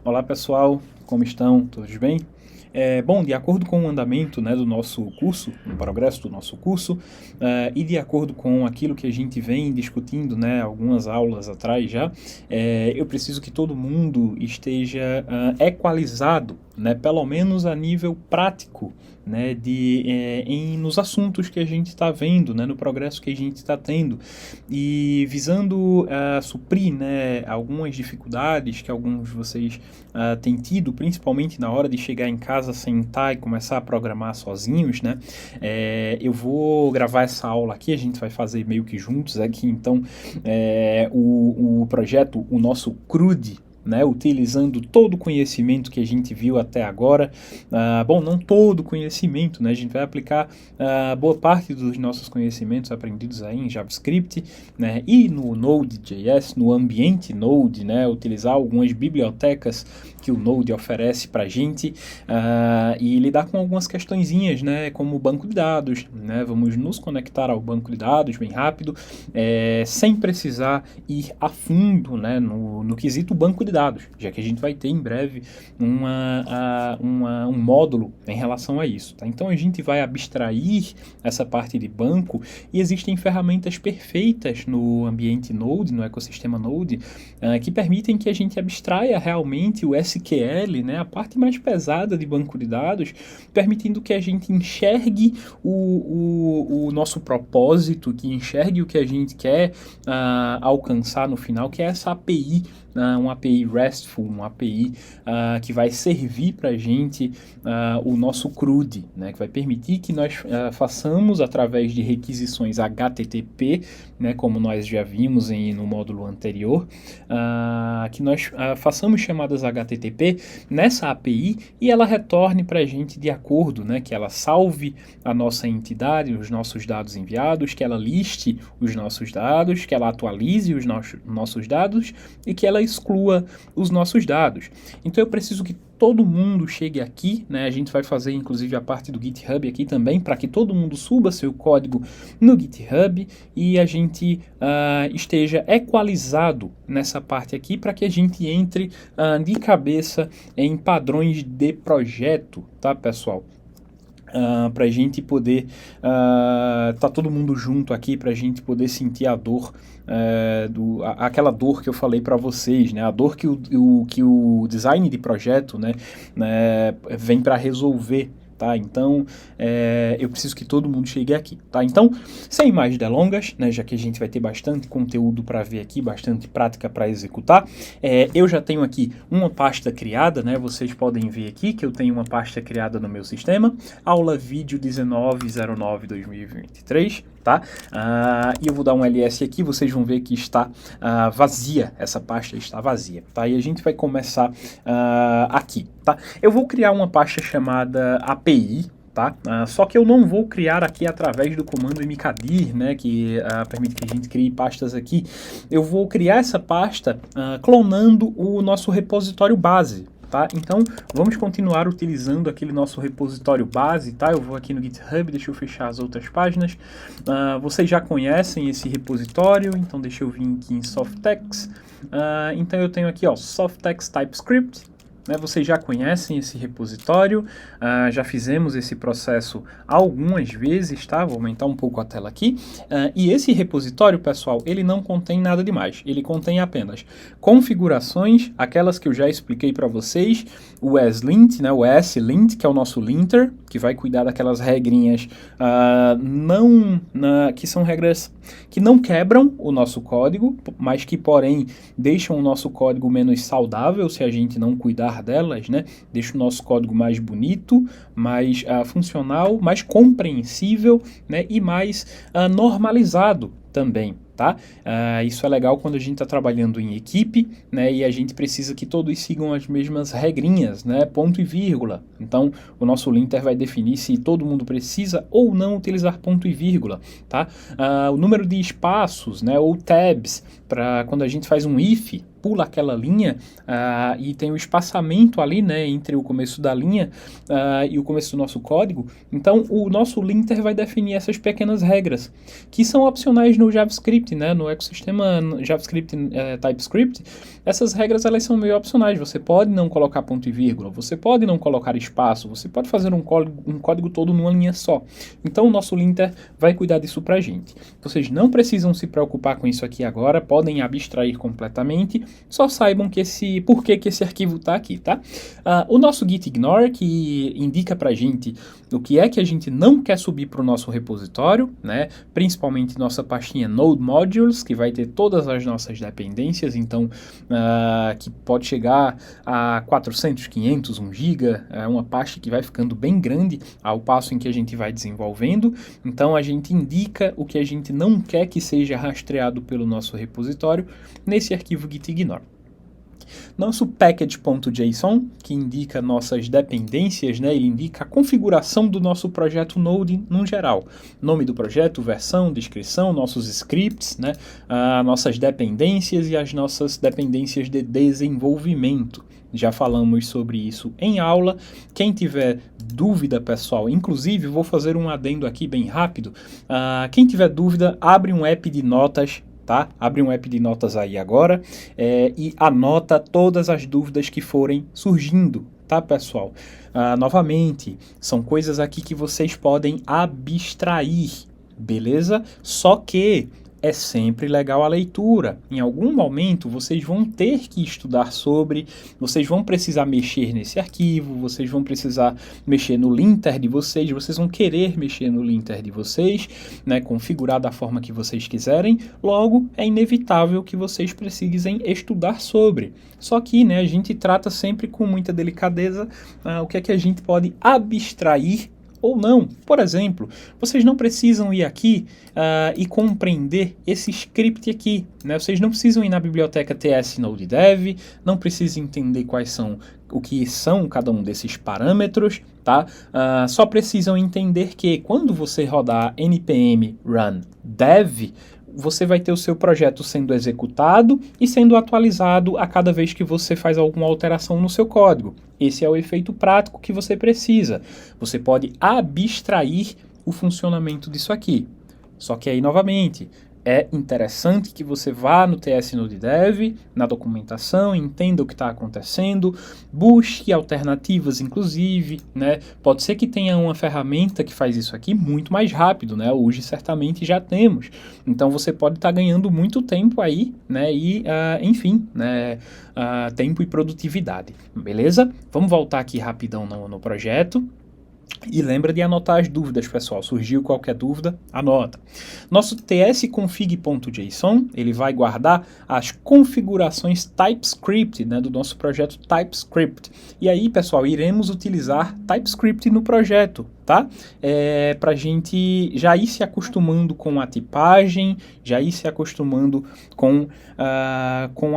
Olá pessoal, como estão? Todos bem? Bom, de acordo com o andamento, né, do nosso curso, o progresso do nosso curso, e de acordo com aquilo que a gente vem discutindo, né, algumas aulas atrás já, eu preciso que todo mundo esteja equalizado, né, pelo menos a nível prático, né, nos assuntos que a gente está vendo, né, no progresso que a gente está tendo, e visando suprir, né, algumas dificuldades que alguns de vocês têm tido, principalmente na hora de chegar em casa, sentar e começar a programar sozinhos, né? Eu vou gravar essa aula aqui, a gente vai fazer meio que juntos aqui, então o projeto, o nosso CRUD, né, utilizando todo o conhecimento que a gente viu até agora. Bom, não todo o conhecimento, né, a gente vai aplicar boa parte dos nossos conhecimentos aprendidos aí em JavaScript, né, e no Node.js, no ambiente Node, né, utilizar algumas bibliotecas que o Node oferece para a gente e lidar com algumas questõezinhas, né, como o banco de dados, né, vamos nos conectar ao banco de dados bem rápido, sem precisar ir a fundo, né, no quesito banco de dados, já que a gente vai ter em breve um módulo em relação a isso. Tá? Então a gente vai abstrair essa parte de banco e existem ferramentas perfeitas no ambiente Node, no ecossistema Node, que permitem que a gente abstraia realmente o SQL, né, a parte mais pesada de banco de dados, permitindo que a gente enxergue o nosso propósito, que enxergue o que a gente quer alcançar no final, que é essa API, uma API RESTful, uma API que vai servir para a gente o nosso CRUD, né, que vai permitir que nós façamos através de requisições HTTP, né, como nós já vimos no módulo anterior, que nós façamos chamadas HTTP nessa API e ela retorne para a gente de acordo, né, que ela salve a nossa entidade, os nossos dados enviados, que ela liste os nossos dados, que ela atualize os nossos dados e que ela exclua os nossos dados. Então eu preciso que todo mundo chegue aqui, né? A gente vai fazer inclusive a parte do GitHub aqui também, para que todo mundo suba seu código no GitHub e a gente esteja equalizado nessa parte aqui, para que a gente entre de cabeça em padrões de projeto, tá, pessoal? Para a gente poder tá todo mundo junto aqui, para a gente poder sentir a dor, aquela dor que eu falei para vocês, né? A dor que o design de projeto, né, vem para resolver. Tá? Então, eu preciso que todo mundo chegue aqui, tá? Então, sem mais delongas, né, já que a gente vai ter bastante conteúdo para ver aqui, bastante prática para executar, eu já tenho aqui uma pasta criada, né? Vocês podem ver aqui que eu tenho uma pasta criada no meu sistema, aula vídeo 19/09/2023, tá? E eu vou dar um ls aqui, vocês vão ver que está vazia, essa pasta está vazia, tá? E a gente vai começar aqui, tá? Eu vou criar uma pasta chamada API, tá? Só que eu não vou criar aqui através do comando mkdir, né, que permite que a gente crie pastas aqui. Eu vou criar essa pasta clonando o nosso repositório base. Tá? Então, vamos continuar utilizando aquele nosso repositório base, tá? Eu vou aqui no GitHub, deixa eu fechar as outras páginas. Vocês já conhecem esse repositório, então deixa eu vir aqui em Softex. Então eu tenho aqui, ó, Softex TypeScript. Né, vocês já conhecem esse repositório, já fizemos esse processo algumas vezes, tá? Vou aumentar um pouco a tela aqui. E esse repositório, pessoal, ele não contém nada demais. Ele contém apenas configurações, aquelas que eu já expliquei para vocês, o ESLint, né, o ESLint, que é o nosso linter, que vai cuidar daquelas regrinhas que são regras que não quebram o nosso código, mas que, porém, deixam o nosso código menos saudável se a gente não cuidar delas, né? Deixa o nosso código mais bonito, mais funcional, mais compreensível, né? E mais normalizado também, tá? Isso é legal quando a gente está trabalhando em equipe, né? E a gente precisa que todos sigam as mesmas regrinhas, né? Ponto e vírgula. Então, o nosso linter vai definir se todo mundo precisa ou não utilizar ponto e vírgula, tá? O número de espaços, né? Ou tabs, para quando a gente faz um if, pula aquela linha e tem o espaçamento ali, né, entre o começo da linha e o começo do nosso código. Então, o nosso linter vai definir essas pequenas regras, que são opcionais no JavaScript, né, no ecossistema JavaScript TypeScript. Essas regras, elas são meio opcionais. Você pode não colocar ponto e vírgula, você pode não colocar espaço, você pode fazer um código todo numa linha só. Então, o nosso linter vai cuidar disso pra gente. Vocês não precisam se preocupar com isso aqui agora, podem abstrair completamente, só saibam por que esse arquivo está aqui, tá? O nosso git ignore, que indica pra gente o que é que a gente não quer subir para o nosso repositório, né? Principalmente nossa pastinha Node Modules, que vai ter todas as nossas dependências, então que pode chegar a 400, 500, 1 GB, é uma pasta que vai ficando bem grande ao passo em que a gente vai desenvolvendo. Então a gente indica o que a gente não quer que seja rastreado pelo nosso repositório nesse arquivo git ignore. Nosso package.json, que indica nossas dependências, né? Ele indica a configuração do nosso projeto Node no geral. Nome do projeto, versão, descrição, nossos scripts, né? Nossas dependências e as nossas dependências de desenvolvimento. Já falamos sobre isso em aula. Quem tiver dúvida, pessoal, inclusive vou fazer um adendo aqui bem rápido. Quem tiver dúvida, abre um app de notas, tá? Abre um app de notas aí agora e anota todas as dúvidas que forem surgindo, tá, pessoal? Novamente, são coisas aqui que vocês podem abstrair, beleza? Só que é sempre legal a leitura. Em algum momento, vocês vão ter que estudar sobre, vocês vão precisar mexer nesse arquivo, vocês vão precisar mexer no linter de vocês, vocês vão querer mexer no linter de vocês, né, configurar da forma que vocês quiserem, logo é inevitável que vocês precisem estudar sobre. Só que, né, a gente trata sempre com muita delicadeza o que é que a gente pode abstrair ou não. Por exemplo, vocês não precisam ir aqui e compreender esse script aqui, né? Vocês não precisam ir na biblioteca ts-node-dev, não precisam entender o que são cada um desses parâmetros, tá? Só precisam entender que quando você rodar npm run dev, você vai ter o seu projeto sendo executado e sendo atualizado a cada vez que você faz alguma alteração no seu código. Esse é o efeito prático que você precisa. Você pode abstrair o funcionamento disso aqui. Só que aí, novamente, é interessante que você vá no ts-node-dev, na documentação, entenda o que está acontecendo, busque alternativas, inclusive, né? Pode ser que tenha uma ferramenta que faz isso aqui muito mais rápido, né? Hoje, certamente, já temos. Então, você pode estar ganhando muito tempo aí, né? E, enfim, né? Tempo e produtividade, beleza? Vamos voltar aqui rapidão no projeto. E lembra de anotar as dúvidas, pessoal. Surgiu qualquer dúvida, anota. Nosso tsconfig.json, ele vai guardar as configurações TypeScript, né, do nosso projeto TypeScript. E aí, pessoal, iremos utilizar TypeScript no projeto, tá? Para a gente já ir se acostumando com a tipagem, já ir se acostumando com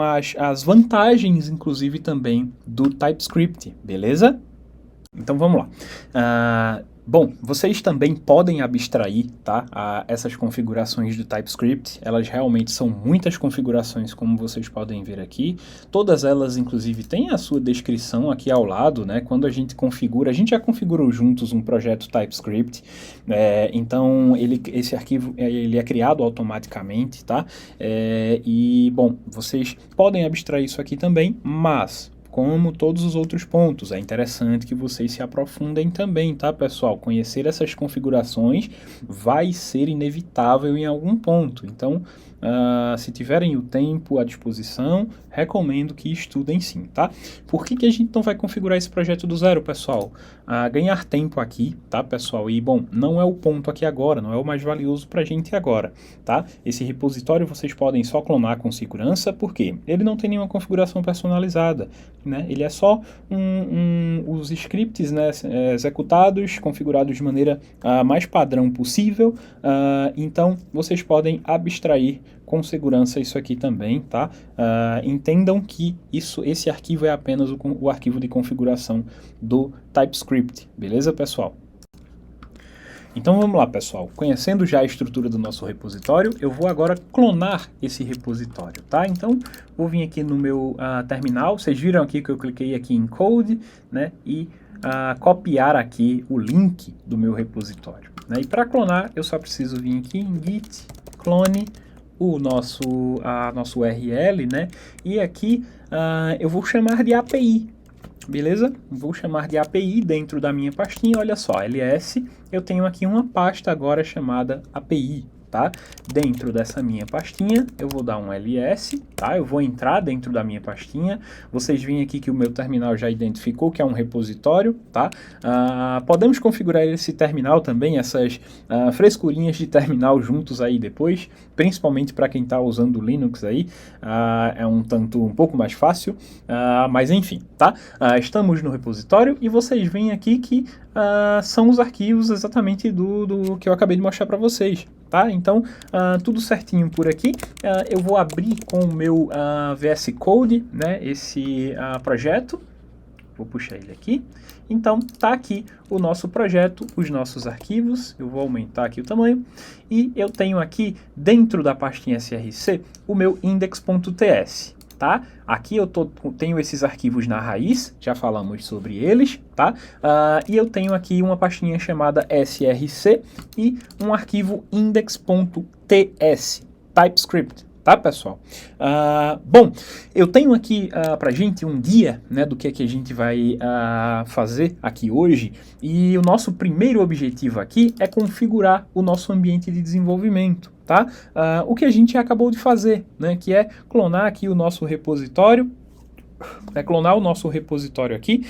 as vantagens, inclusive, também do TypeScript, beleza? Então vamos lá. Bom, vocês também podem abstrair, tá, essas configurações do TypeScript. Elas realmente são muitas configurações, como vocês podem ver aqui. Todas elas, inclusive, têm a sua descrição aqui ao lado, né? Quando a gente configura, a gente já configurou juntos um projeto TypeScript. Então, esse arquivo ele é criado automaticamente, tá? E, bom, vocês podem abstrair isso aqui também, mas como todos os outros pontos, é interessante que vocês se aprofundem também, tá, pessoal? Conhecer essas configurações vai ser inevitável em algum ponto. Então, se tiverem o tempo à disposição, recomendo que estudem sim, tá? Por que a gente não vai configurar esse projeto do zero, pessoal? Ganhar tempo aqui, tá, pessoal? E, bom, não é o ponto aqui agora, não é o mais valioso pra gente agora, tá? Esse repositório vocês podem só clonar com segurança, porque ele não tem nenhuma configuração personalizada, né? Ele é só os scripts, né, executados, configurados de maneira mais padrão possível. Então, vocês podem abstrair com segurança isso aqui também, tá? Entendam que esse arquivo é apenas o arquivo de configuração do TypeScript, beleza, pessoal? Então vamos lá, pessoal. Conhecendo já a estrutura do nosso repositório, eu vou agora clonar esse repositório, tá? Então vou vir aqui no meu terminal. Vocês viram aqui que eu cliquei aqui em Code, né? E copiar aqui o link do meu repositório, né? E para clonar, eu só preciso vir aqui em git clone o nosso URL, né? E aqui eu vou chamar de API. Beleza? Vou chamar de API dentro da minha pastinha, olha só, ls, eu tenho aqui uma pasta agora chamada API, tá? Dentro dessa minha pastinha, eu vou dar um ls, tá? Eu vou entrar dentro da minha pastinha, vocês veem aqui que o meu terminal já identificou que é um repositório, tá? Podemos configurar esse terminal também, essas frescurinhas de terminal juntos aí depois, principalmente para quem está usando o Linux aí, é um pouco mais fácil, mas enfim, tá? Estamos no repositório e vocês veem aqui que são os arquivos exatamente do que eu acabei de mostrar para vocês, tá? Então, tudo certinho por aqui. Eu vou abrir com o meu VS Code, né, esse projeto. Vou puxar ele aqui. Então, tá aqui o nosso projeto, os nossos arquivos. Eu vou aumentar aqui o tamanho. E eu tenho aqui, dentro da pastinha src, o meu index.ts. Tá? Aqui eu tenho esses arquivos na raiz, já falamos sobre eles, tá? E eu tenho aqui uma pastinha chamada src e um arquivo index.ts, TypeScript, tá, pessoal? Bom, eu tenho aqui pra gente um guia, né, do que é que a gente vai fazer aqui hoje, e o nosso primeiro objetivo aqui é configurar o nosso ambiente de desenvolvimento. Tá? O que a gente acabou de fazer, né, que é clonar aqui o nosso repositório, aqui,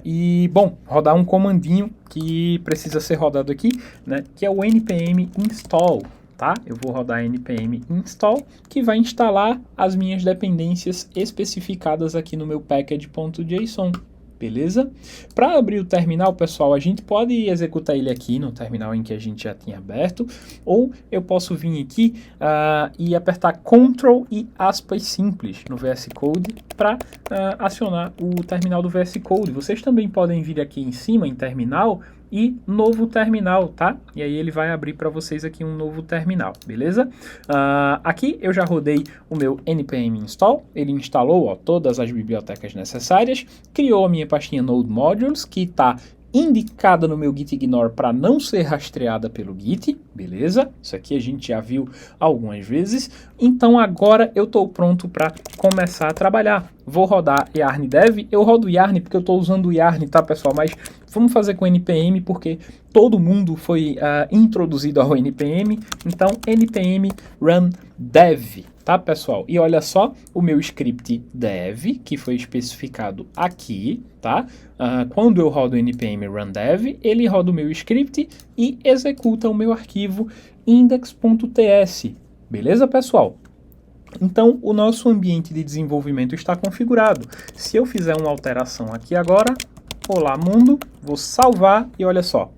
e, bom, rodar um comandinho que precisa ser rodado aqui, né, que é o npm install, tá? Eu vou rodar npm install, que vai instalar as minhas dependências especificadas aqui no meu package.json. Beleza? Para abrir o terminal, pessoal, a gente pode executar ele aqui no terminal em que a gente já tinha aberto, ou eu posso vir aqui e apertar Ctrl e aspas simples no VS Code para acionar o terminal do VS Code. Vocês também podem vir aqui em cima em terminal e novo terminal, tá? E aí ele vai abrir para vocês aqui um novo terminal, beleza? Aqui eu já rodei o meu npm install, ele instalou todas as bibliotecas necessárias, criou a minha pastinha Node Modules, que está indicada no meu git ignore para não ser rastreada pelo git, beleza? Isso aqui a gente já viu algumas vezes. Então agora eu estou pronto para começar a trabalhar. Vou rodar yarn dev, eu rodo yarn porque eu estou usando o yarn, tá, pessoal? Mas vamos fazer com npm porque todo mundo foi introduzido ao npm, então npm run dev, tá, pessoal? E olha só, o meu script dev, que foi especificado aqui, tá? Quando eu rodo npm run dev, ele roda o meu script e executa o meu arquivo index.ts, beleza, pessoal? Então, o nosso ambiente de desenvolvimento está configurado. Se eu fizer uma alteração aqui agora, olá mundo, vou salvar e olha só,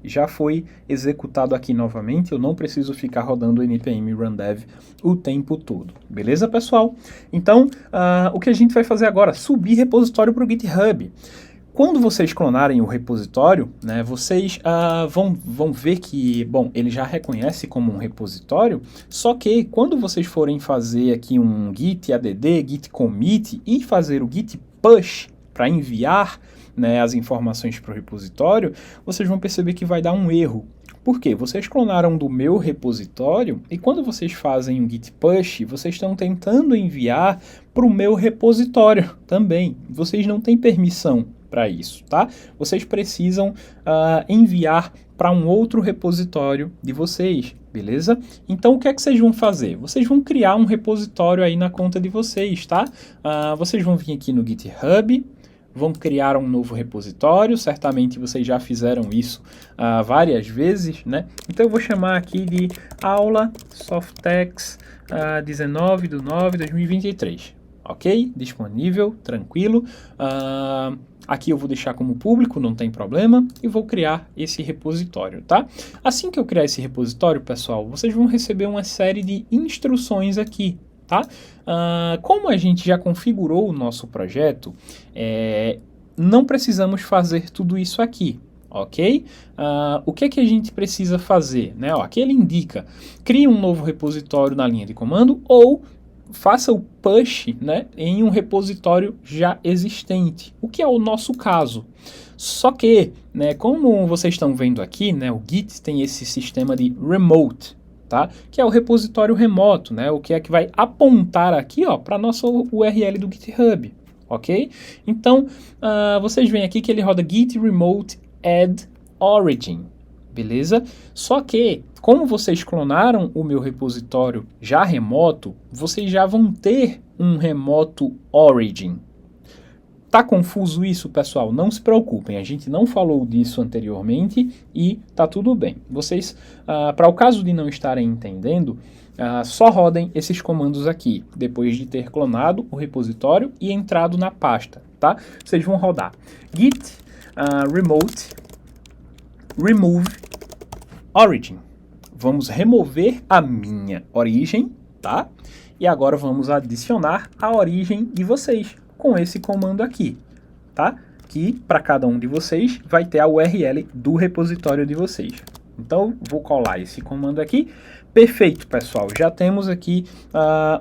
já foi executado aqui novamente, eu não preciso ficar rodando o npm run dev o tempo todo. Beleza, pessoal? Então, o que a gente vai fazer agora? Subir repositório para o GitHub. Quando vocês clonarem o repositório, né, vocês vão ver que, bom, ele já reconhece como um repositório, só que quando vocês forem fazer aqui um git add, git commit e fazer o git push para enviar, né, as informações para o repositório, vocês vão perceber que vai dar um erro. Por quê? Vocês clonaram do meu repositório e quando vocês fazem um git push, vocês estão tentando enviar para o meu repositório também. Vocês não têm permissão para isso, tá? Vocês precisam enviar para um outro repositório de vocês, beleza? Então, o que é que vocês vão fazer? Vocês vão criar um repositório aí na conta de vocês, tá? Vocês vão vir aqui no GitHub, vão criar um novo repositório, certamente vocês já fizeram isso várias vezes, né? Então eu vou chamar aqui de aula Softex 19/9/2023, ok? Disponível, tranquilo. Aqui eu vou deixar como público, não tem problema, e vou criar esse repositório, tá? Assim que eu criar esse repositório, pessoal, vocês vão receber uma série de instruções aqui, tá? Como a gente já configurou o nosso projeto, não precisamos fazer tudo isso aqui, ok? O que é que a gente precisa fazer? Né? Ó, aqui ele indica, crie um novo repositório na linha de comando ou faça o push, né, em um repositório já existente, o que é o nosso caso. Só que, né, como vocês estão vendo aqui, né, o Git tem esse sistema de remote, tá? Que é o repositório remoto, né? O que é que vai apontar aqui, ó, para nossa URL do GitHub, ok? Então, vocês veem aqui que ele roda git remote add origin, beleza? Só que, como vocês clonaram o meu repositório já remoto, vocês já vão ter um remoto origin. Tá confuso isso, pessoal? Não se preocupem, a gente não falou disso anteriormente e tá tudo bem. Vocês, para o caso de não estarem entendendo, só rodem esses comandos aqui, depois de ter clonado o repositório e entrado na pasta, tá? Vocês vão rodar git remote remove origin. Vamos remover a minha origem, tá? E agora vamos adicionar a origem de vocês com esse comando aqui, tá? Que para cada um de vocês vai ter a URL do repositório de vocês. Então, vou colar esse comando aqui. Perfeito, pessoal. Já temos aqui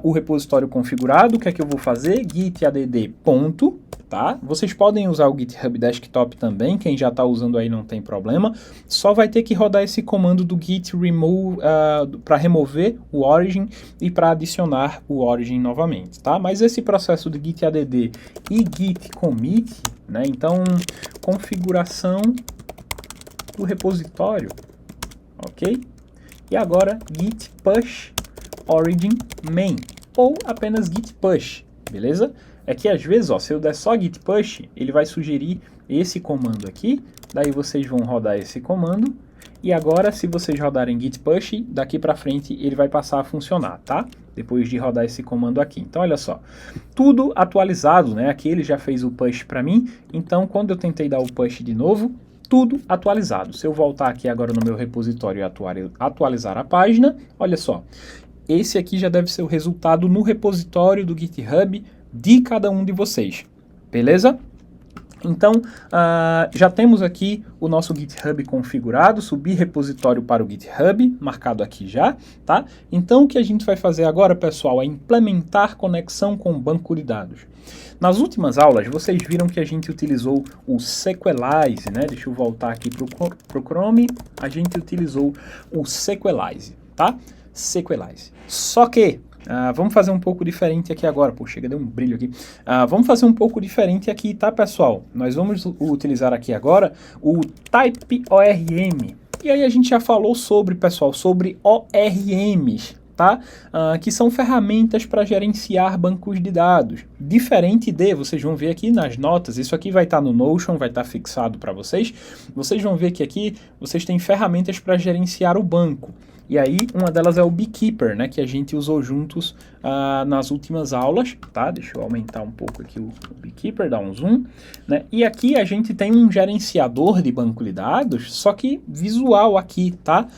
o repositório configurado. O que é que eu vou fazer? Git add ponto, tá? Vocês podem usar o GitHub Desktop também. Quem já está usando aí não tem problema. Só vai ter que rodar esse comando do git remove para remover o origin e para adicionar o origin novamente, tá? Mas esse processo de git add e git commit, né? Então, configuração do repositório, ok? E agora git push origin main, ou apenas git push, beleza? É que às vezes, ó, se eu der só git push, ele vai sugerir esse comando aqui, daí vocês vão rodar esse comando, e agora se vocês rodarem git push, daqui para frente ele vai passar a funcionar, tá? Depois de rodar esse comando aqui. Então olha só, tudo atualizado, né? Aqui ele já fez o push para mim, então quando eu tentei dar o push de novo, tudo atualizado. Se eu voltar aqui agora no meu repositório e atualizar a página, olha só, esse aqui já deve ser o resultado no repositório do GitHub de cada um de vocês, beleza? Então, já temos aqui o nosso GitHub configurado, subir repositório para o GitHub, marcado aqui já, tá? Então, o que a gente vai fazer agora, pessoal, é implementar conexão com o banco de dados. Nas últimas aulas, vocês viram que a gente utilizou o Sequelize, né? Deixa eu voltar aqui para o Chrome. A gente utilizou o Sequelize, tá? Sequelize. Só que, vamos fazer um pouco diferente aqui agora. Pô, chega, deu um brilho aqui. Vamos fazer um pouco diferente aqui, tá, pessoal? Nós vamos utilizar aqui agora o TypeORM. E aí a gente já falou sobre, pessoal, sobre ORMs, tá? Que são ferramentas para gerenciar bancos de dados. Diferente de, vocês vão ver aqui nas notas, isso aqui vai estar no Notion, vai estar fixado para vocês. Vocês vão ver que aqui vocês têm ferramentas para gerenciar o banco. E aí, uma delas é o Beekeeper, né, que a gente usou juntos nas últimas aulas, tá? Deixa eu aumentar um pouco aqui o Beekeeper, dar um zoom, né? E aqui a gente tem um gerenciador de banco de dados, só que visual aqui, tá?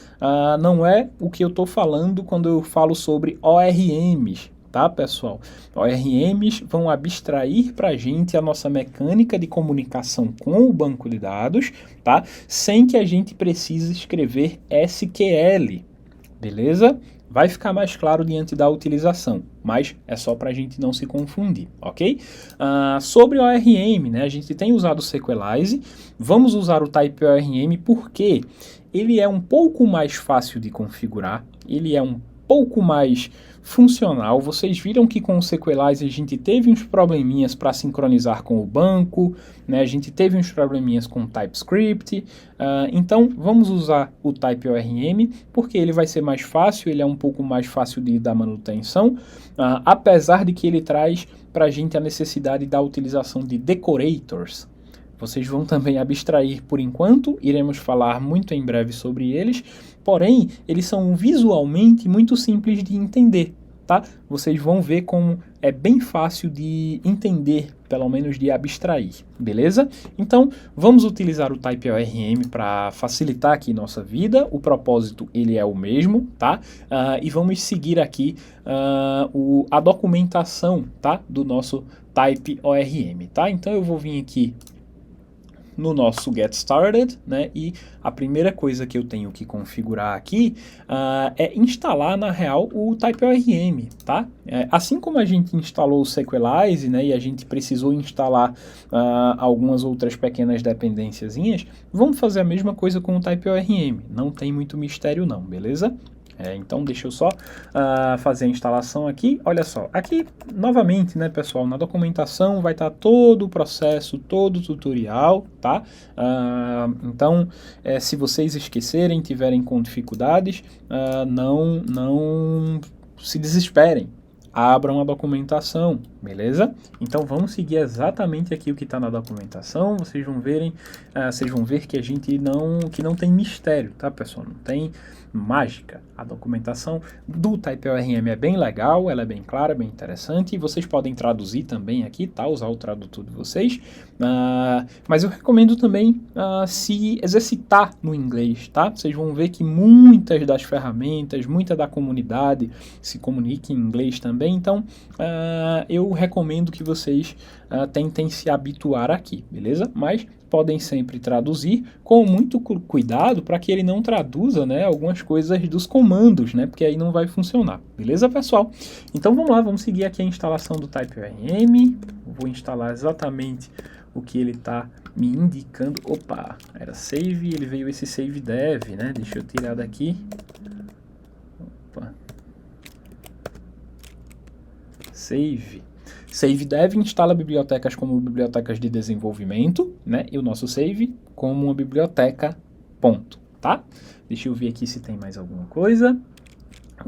Não é o que eu estou falando quando eu falo sobre ORMs, tá, pessoal? ORMs vão abstrair para a gente a nossa mecânica de comunicação com o banco de dados, tá? Sem que a gente precise escrever SQL. Beleza? Vai ficar mais claro diante da utilização, mas é só para a gente não se confundir, ok? Sobre o ORM, né, a gente tem usado o Sequelize, vamos usar o TypeORM porque ele é um pouco mais fácil de configurar, ele é um pouco mais funcional. Vocês viram que com o Sequelize a gente teve uns probleminhas para sincronizar com o banco, né? A gente teve uns probleminhas com o TypeScript, então vamos usar o TypeORM porque ele vai ser mais fácil, ele é um pouco mais fácil de dar manutenção, apesar de que ele traz para a gente a necessidade da utilização de decorators. Vocês vão também abstrair por enquanto, iremos falar muito em breve sobre eles, porém, eles são visualmente muito simples de entender, tá? Vocês vão ver como é bem fácil de entender, pelo menos de abstrair, beleza? Então, vamos utilizar o TypeORM para facilitar aqui nossa vida, o propósito ele é o mesmo, tá? E vamos seguir aqui a documentação, tá? Do nosso TypeORM, tá? Então, eu vou vir aqui no nosso Get Started, né? E a primeira coisa que eu tenho que configurar aqui é instalar, na real, o TypeORM, tá? Assim como a gente instalou o Sequelize, né? E a gente precisou instalar algumas outras pequenas dependênciazinhas, vamos fazer a mesma coisa com o TypeORM. Não tem muito mistério não, beleza? Então deixa eu só fazer a instalação aqui. Olha só, aqui novamente, né, pessoal, na documentação vai estar todo o processo, todo o tutorial, tá? Então, se vocês esquecerem, tiverem com dificuldades, não se desesperem. Abram a documentação, beleza? Então vamos seguir exatamente aqui o que está na documentação. Vocês vão ver que não tem mistério, tá, pessoal? Não tem mágica. A documentação do TypeORM é bem legal, ela é bem clara, bem interessante, e vocês podem traduzir também aqui, tá? Usar o tradutor de vocês, mas eu recomendo também se exercitar no inglês, tá? Vocês vão ver que muitas das ferramentas, muita da comunidade se comunica em inglês também, então eu recomendo que vocês tentem se habituar aqui, beleza? Mas podem sempre traduzir com muito cuidado para que ele não traduza, né, algumas coisas dos comandos, né, porque aí não vai funcionar, beleza, pessoal? Então vamos lá, vamos seguir aqui a instalação do TypeORM. Vou instalar exatamente o que ele está me indicando. Opa, era save, ele veio esse save dev, né? Deixa eu tirar daqui. Opa. Save dev instala bibliotecas como bibliotecas de desenvolvimento, né? E o nosso save como uma biblioteca, ponto, tá? Deixa eu ver aqui se tem mais alguma coisa.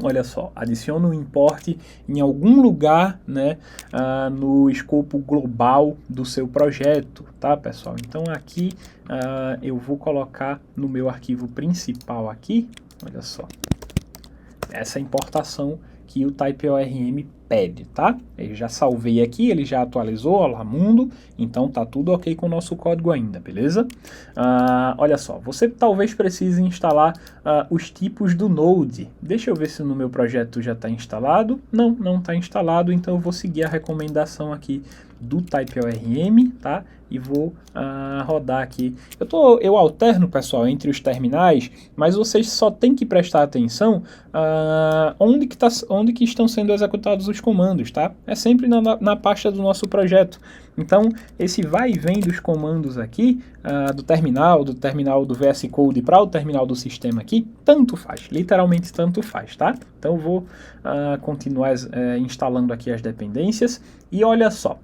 Olha só, adiciona um import em algum lugar, né, no escopo global do seu projeto, tá, pessoal? Então aqui eu vou colocar no meu arquivo principal aqui, olha só, essa importação que o TypeORM pede, tá? Eu já salvei aqui, ele já atualizou, olá mundo, então tá tudo ok com o nosso código ainda, beleza? Olha só, você talvez precise instalar os tipos do Node. Deixa eu ver se no meu projeto já está instalado. Não está instalado, então eu vou seguir a recomendação aqui do TypeORM, tá? E vou rodar aqui. Eu alterno, pessoal, entre os terminais, mas vocês só tem que prestar atenção onde que estão sendo executados os comandos, tá? É sempre na pasta do nosso projeto. Então, esse vai e vem dos comandos aqui, do terminal do VS Code para o terminal do sistema aqui, tanto faz, literalmente tanto faz, tá? Então, eu vou continuar instalando aqui as dependências e olha só.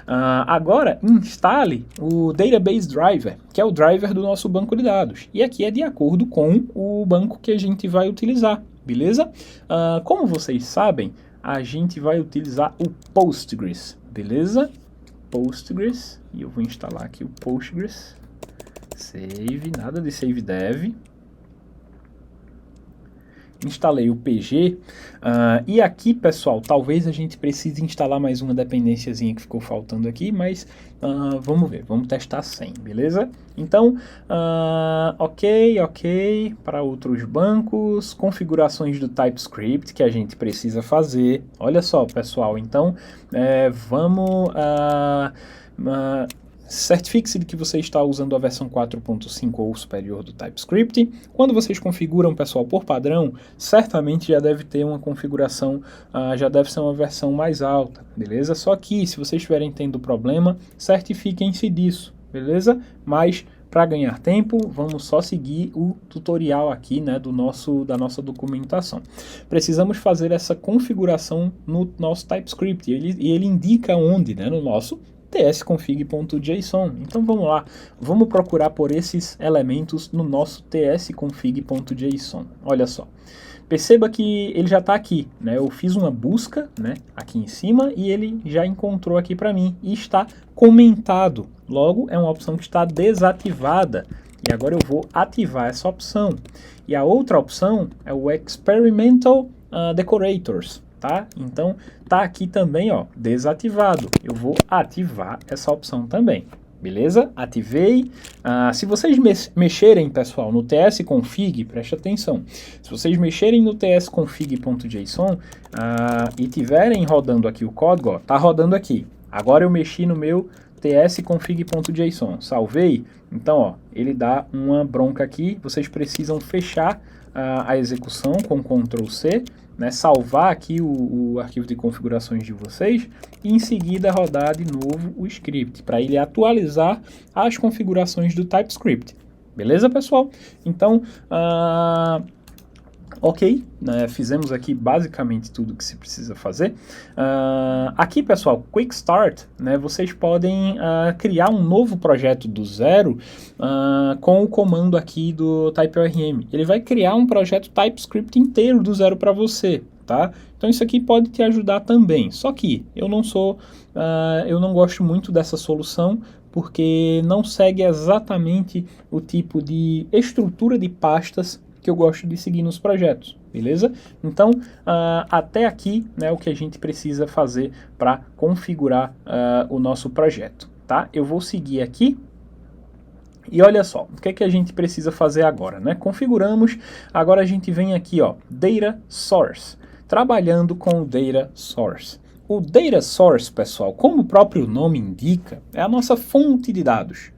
Agora, instale o Database Driver, que é o driver do nosso banco de dados. E aqui é de acordo com o banco que a gente vai utilizar, beleza? Como vocês sabem, a gente vai utilizar o Postgres, beleza? Postgres, e eu vou instalar aqui o Postgres, save, nada de save dev, instalei o PG, e aqui, pessoal, talvez a gente precise instalar mais uma dependênciazinha que ficou faltando aqui, mas vamos ver, vamos testar sem, beleza? Então, ok, para outros bancos, configurações do TypeScript que a gente precisa fazer, olha só, pessoal, então, vamos... certifique-se de que você está usando a versão 4.5 ou superior do TypeScript. Quando vocês configuram, pessoal, por padrão, certamente já deve ter uma configuração, já deve ser uma versão mais alta, beleza? Só que, se vocês estiverem tendo problema, certifiquem-se disso, beleza? Mas, para ganhar tempo, vamos só seguir o tutorial aqui, né, da nossa documentação. Precisamos fazer essa configuração no nosso TypeScript, e ele indica onde, né, no nosso tsconfig.json. Então vamos lá, vamos procurar por esses elementos no nosso tsconfig.json. Olha só, perceba que ele já está aqui, né? Eu fiz uma busca, né, aqui em cima e ele já encontrou aqui para mim e está comentado. Logo, é uma opção que está desativada. E agora eu vou ativar essa opção. E a outra opção é o Experimental Decorators. Tá? Então, tá aqui também, ó, desativado. Eu vou ativar essa opção também, beleza? Ativei. Se vocês mexerem, pessoal, no tsconfig, preste atenção. Se vocês mexerem no tsconfig.json e tiverem rodando aqui o código, ó, tá rodando aqui. Agora eu mexi no meu tsconfig.json. Salvei. Então, ó, ele dá uma bronca aqui. Vocês precisam fechar a execução com Ctrl C, né, salvar aqui o arquivo de configurações de vocês e em seguida rodar de novo o script para ele atualizar as configurações do TypeScript. Beleza, pessoal? Então, ok, né, fizemos aqui basicamente tudo que se precisa fazer. Aqui, pessoal, Quick Start, né, vocês podem criar um novo projeto do zero com o comando aqui do TypeORM. Ele vai criar um projeto TypeScript inteiro do zero para você, tá? Então isso aqui pode te ajudar também. Só que eu não gosto muito dessa solução porque não segue exatamente o tipo de estrutura de pastas que eu gosto de seguir nos projetos, beleza? Então, até aqui, né, o que a gente precisa fazer para configurar o nosso projeto, tá? Eu vou seguir aqui e olha só, o que é que a gente precisa fazer agora, né? Configuramos, agora a gente vem aqui, ó, Data Source, trabalhando com o Data Source. O Data Source, pessoal, como o próprio nome indica, é a nossa fonte de dados.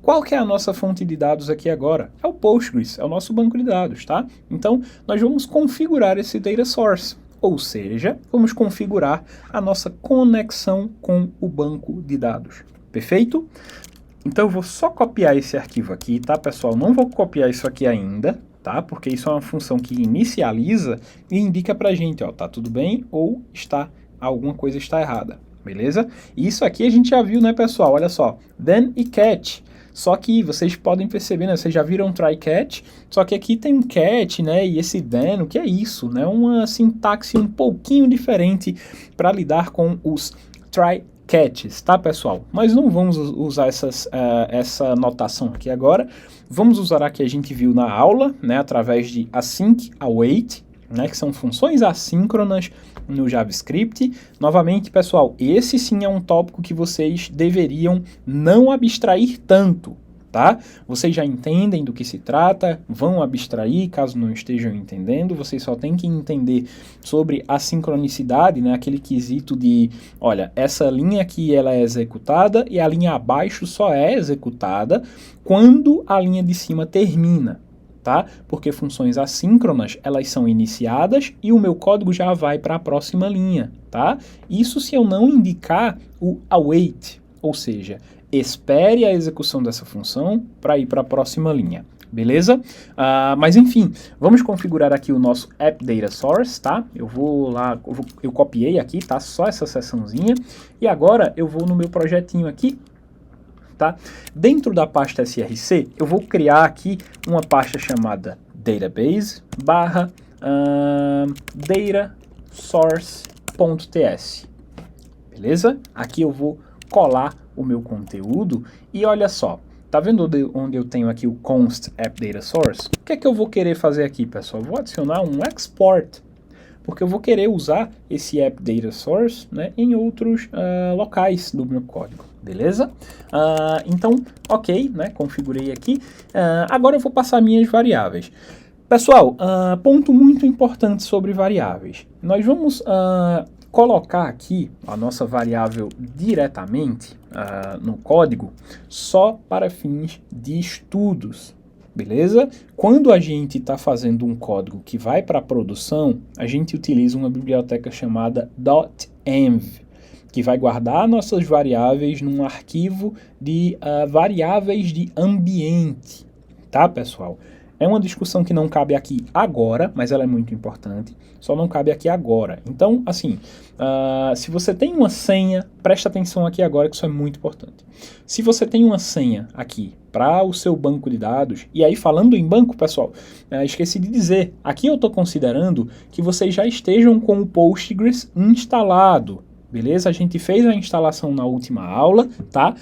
Qual que é a nossa fonte de dados aqui agora? É o Postgres, é o nosso banco de dados, tá? Então, nós vamos configurar esse Data Source, ou seja, vamos configurar a nossa conexão com o banco de dados. Perfeito? Então, eu vou só copiar esse arquivo aqui, tá, pessoal? Não vou copiar isso aqui ainda, tá? Porque isso é uma função que inicializa e indica pra gente, ó, tá tudo bem ou alguma coisa está errada, beleza? E isso aqui a gente já viu, né, pessoal? Olha só, then e catch. Só que vocês podem perceber, né? Vocês já viram try catch, só que aqui tem um catch, né? E esse then, o que é isso, né? Uma sintaxe um pouquinho diferente para lidar com os try catches, tá, pessoal? Mas não vamos usar essa notação aqui agora. Vamos usar a que a gente viu na aula, né? Através de async await, né, que são funções assíncronas no JavaScript. Novamente, pessoal, esse sim é um tópico que vocês deveriam não abstrair tanto, tá? Vocês já entendem do que se trata, vão abstrair caso não estejam entendendo, vocês só têm que entender sobre a sincronicidade, né, aquele quesito de, olha, essa linha aqui ela é executada e a linha abaixo só é executada quando a linha de cima termina. Tá? Porque funções assíncronas, elas são iniciadas e o meu código já vai para a próxima linha, tá? Isso se eu não indicar o await, ou seja, espere a execução dessa função para ir para a próxima linha, beleza? Mas enfim, vamos configurar aqui o nosso App Data Source, tá? Eu copiei aqui, tá? Só essa seçãozinha e agora eu vou no meu projetinho aqui. Tá? Dentro da pasta src, eu vou criar aqui uma pasta chamada database datasource.ts. Beleza? Aqui eu vou colar o meu conteúdo e olha só, tá vendo onde eu tenho aqui o const app data source? O que é que eu vou querer fazer aqui, pessoal? Eu vou adicionar um export, porque eu vou querer usar esse app data source, né, em outros locais do meu código. Beleza? Então, ok, né, configurei aqui. Agora eu vou passar minhas variáveis. Pessoal, ponto muito importante sobre variáveis. Nós vamos colocar aqui a nossa variável diretamente no código só para fins de estudos. Beleza? Quando a gente está fazendo um código que vai para a produção, a gente utiliza uma biblioteca chamada .env, que vai guardar nossas variáveis num arquivo de variáveis de ambiente, tá, pessoal? É uma discussão que não cabe aqui agora, mas ela é muito importante, só não cabe aqui agora. Então, assim, se você tem uma senha, presta atenção aqui agora que isso é muito importante. Se você tem uma senha aqui para o seu banco de dados, e aí falando em banco, pessoal, esqueci de dizer, aqui eu estou considerando que vocês já estejam com o Postgres instalado. Beleza? A gente fez a instalação na última aula, tá?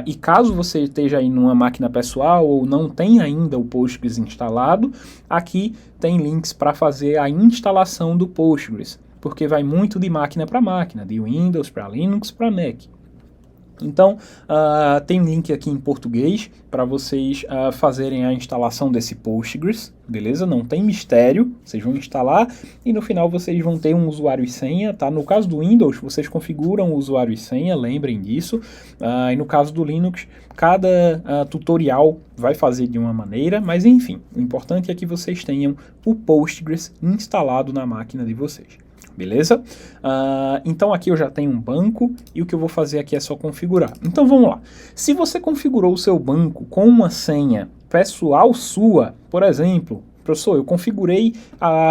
E caso você esteja aí numa máquina pessoal ou não tenha ainda o Postgres instalado, aqui tem links para fazer a instalação do Postgres, porque vai muito de máquina para máquina, de Windows para Linux para Mac. Então, tem um link aqui em português para vocês fazerem a instalação desse Postgres, beleza? Não tem mistério, vocês vão instalar e no final vocês vão ter um usuário e senha, tá? No caso do Windows, vocês configuram o usuário e senha, lembrem disso. E no caso do Linux, cada tutorial vai fazer de uma maneira, mas enfim, o importante é que vocês tenham o Postgres instalado na máquina de vocês. Beleza? Então aqui eu já tenho um banco e o que eu vou fazer aqui é só configurar. Então vamos lá. Se você configurou o seu banco com uma senha pessoal sua, por exemplo, professor, eu configurei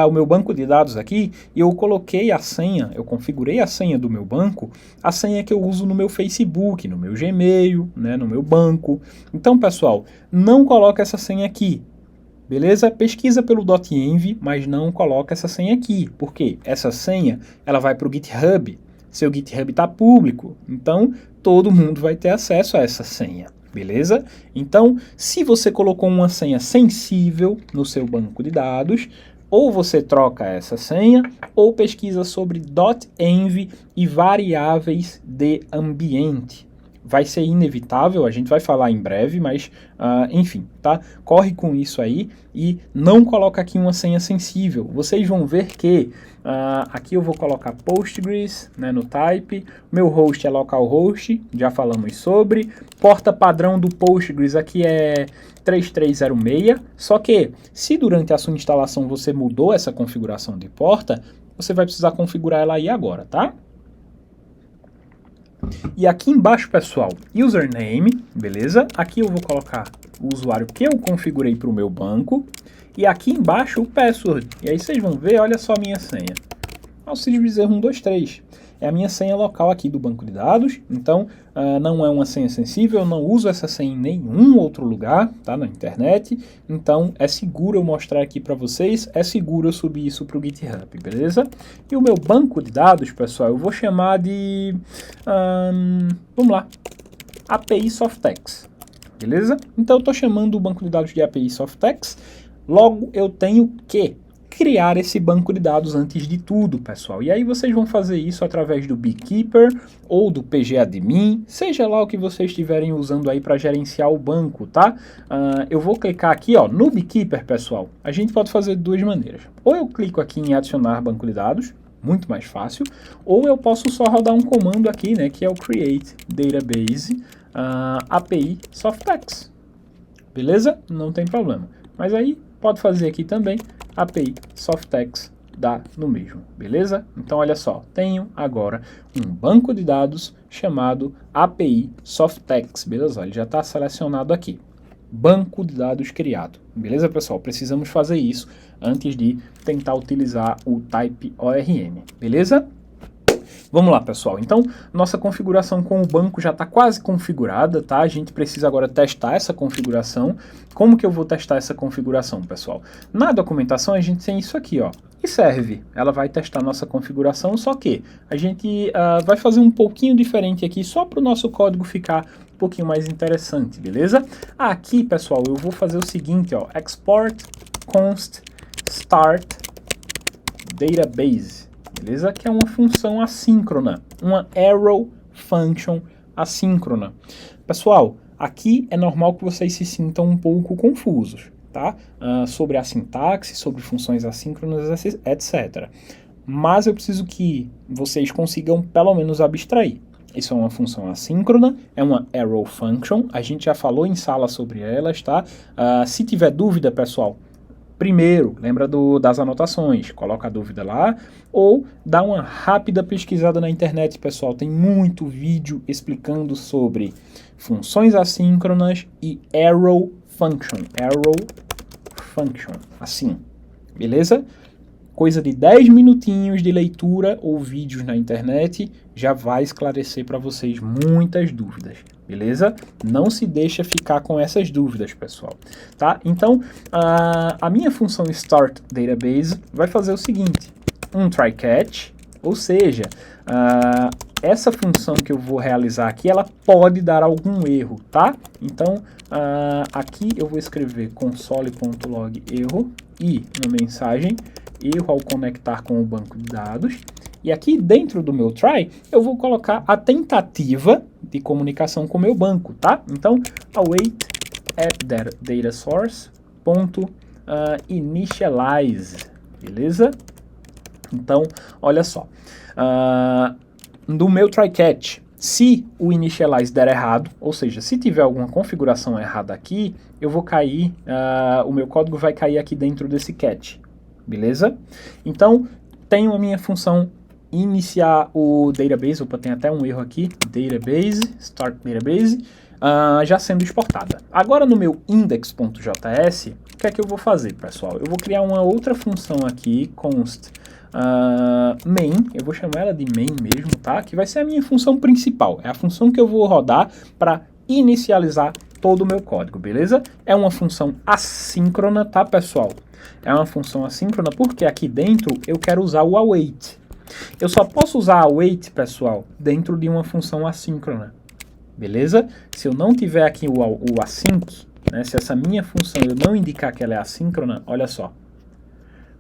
o meu banco de dados aqui e eu coloquei a senha, eu configurei a senha do meu banco, a senha que eu uso no meu Facebook, no meu Gmail, né, no meu banco. Então, pessoal, não coloque essa senha aqui. Beleza? Pesquisa pelo .env, mas não coloca essa senha aqui. Por quê? Essa senha ela vai para o GitHub. Seu GitHub está público, então todo mundo vai ter acesso a essa senha. Beleza? Então, se você colocou uma senha sensível no seu banco de dados, ou você troca essa senha, ou pesquisa sobre .env e variáveis de ambiente. Vai ser inevitável, a gente vai falar em breve, mas enfim, tá? Corre com isso aí e não coloca aqui uma senha sensível. Vocês vão ver que aqui eu vou colocar Postgres, né, no type, meu host é localhost, já falamos sobre, porta padrão do Postgres aqui é 3306, só que se durante a sua instalação você mudou essa configuração de porta, você vai precisar configurar ela aí agora, tá? E aqui embaixo, pessoal, username, beleza? Aqui eu vou colocar o usuário que eu configurei para o meu banco. E aqui embaixo o password. E aí vocês vão ver, olha só a minha senha. Alcides Bezerra 123. É a minha senha local aqui do banco de dados. Então, não é uma senha sensível, eu não uso essa senha em nenhum outro lugar, tá? Na internet. Então, é seguro eu mostrar aqui para vocês, é seguro eu subir isso para o GitHub, beleza? E o meu banco de dados, pessoal, eu vou chamar de... vamos lá. API Softex, beleza? Então, eu estou chamando o banco de dados de API Softex. Logo, eu tenho que criar esse banco de dados antes de tudo, pessoal. E aí vocês vão fazer isso através do Beekeeper ou do pgadmin, seja lá o que vocês estiverem usando aí para gerenciar o banco, tá? Eu vou clicar aqui, ó, no Beekeeper, pessoal. A gente pode fazer de duas maneiras. Ou eu clico aqui em adicionar banco de dados, muito mais fácil, ou eu posso só rodar um comando aqui, né, que é o create database API Softex. Beleza? Não tem problema. Mas aí pode fazer aqui também API Softex, dá no mesmo, beleza? Então olha só, tenho agora um banco de dados chamado API Softex, beleza? Ele já está selecionado aqui. Banco de dados criado, beleza, pessoal? Precisamos fazer isso antes de tentar utilizar o Type ORM, beleza? Vamos lá, pessoal. Então, nossa configuração com o banco já está quase configurada, tá? A gente precisa agora testar essa configuração. Como que eu vou testar essa configuração, pessoal? Na documentação, a gente tem isso aqui, ó. E serve. Ela vai testar nossa configuração, só que a gente vai fazer um pouquinho diferente aqui, só para o nosso código ficar um pouquinho mais interessante, beleza? Aqui, pessoal, eu vou fazer o seguinte, ó. Export const start database. Beleza? Que é uma função assíncrona, uma arrow function assíncrona. Pessoal, aqui é normal que vocês se sintam um pouco confusos, tá? Sobre a sintaxe, sobre funções assíncronas, etc. Mas eu preciso que vocês consigam pelo menos abstrair. Isso é uma função assíncrona, é uma arrow function, a gente já falou em sala sobre elas, tá? Se tiver dúvida, pessoal, primeiro, lembra das anotações, coloca a dúvida lá, ou dá uma rápida pesquisada na internet, pessoal. Tem muito vídeo explicando sobre funções assíncronas e arrow function, assim, beleza? Coisa de 10 minutinhos de leitura ou vídeos na internet já vai esclarecer para vocês muitas dúvidas, beleza? Não se deixa ficar com essas dúvidas, pessoal, tá? Então, a minha função start database vai fazer o seguinte, um try catch, ou seja, essa função que eu vou realizar aqui, ela pode dar algum erro, tá? Então, aqui eu vou escrever console.log erro e uma mensagem erro ao conectar com o banco de dados, E aqui dentro do meu try, eu vou colocar a tentativa de comunicação com o meu banco, tá? Então, await app data source ponto initialize, beleza? Então, olha só, no meu try catch, se o initialize der errado, ou seja, se tiver alguma configuração errada aqui, eu vou cair, o meu código vai cair aqui dentro desse catch, beleza? Então, tenho a minha função iniciar o database, opa, tem até um erro aqui, database, start database, já sendo exportada. Agora no meu index.js, o que é que eu vou fazer, pessoal? Eu vou criar uma outra função aqui, const main, eu vou chamar ela de main mesmo, tá? Que vai ser a minha função principal, é a função que eu vou rodar para inicializar todo o meu código, beleza? É uma função assíncrona, tá, pessoal? É uma função assíncrona porque aqui dentro eu quero usar o await. Eu só posso usar await, pessoal, dentro de uma função assíncrona, beleza? Se eu não tiver aqui o async, né, se essa minha função eu não indicar que ela é assíncrona, olha só,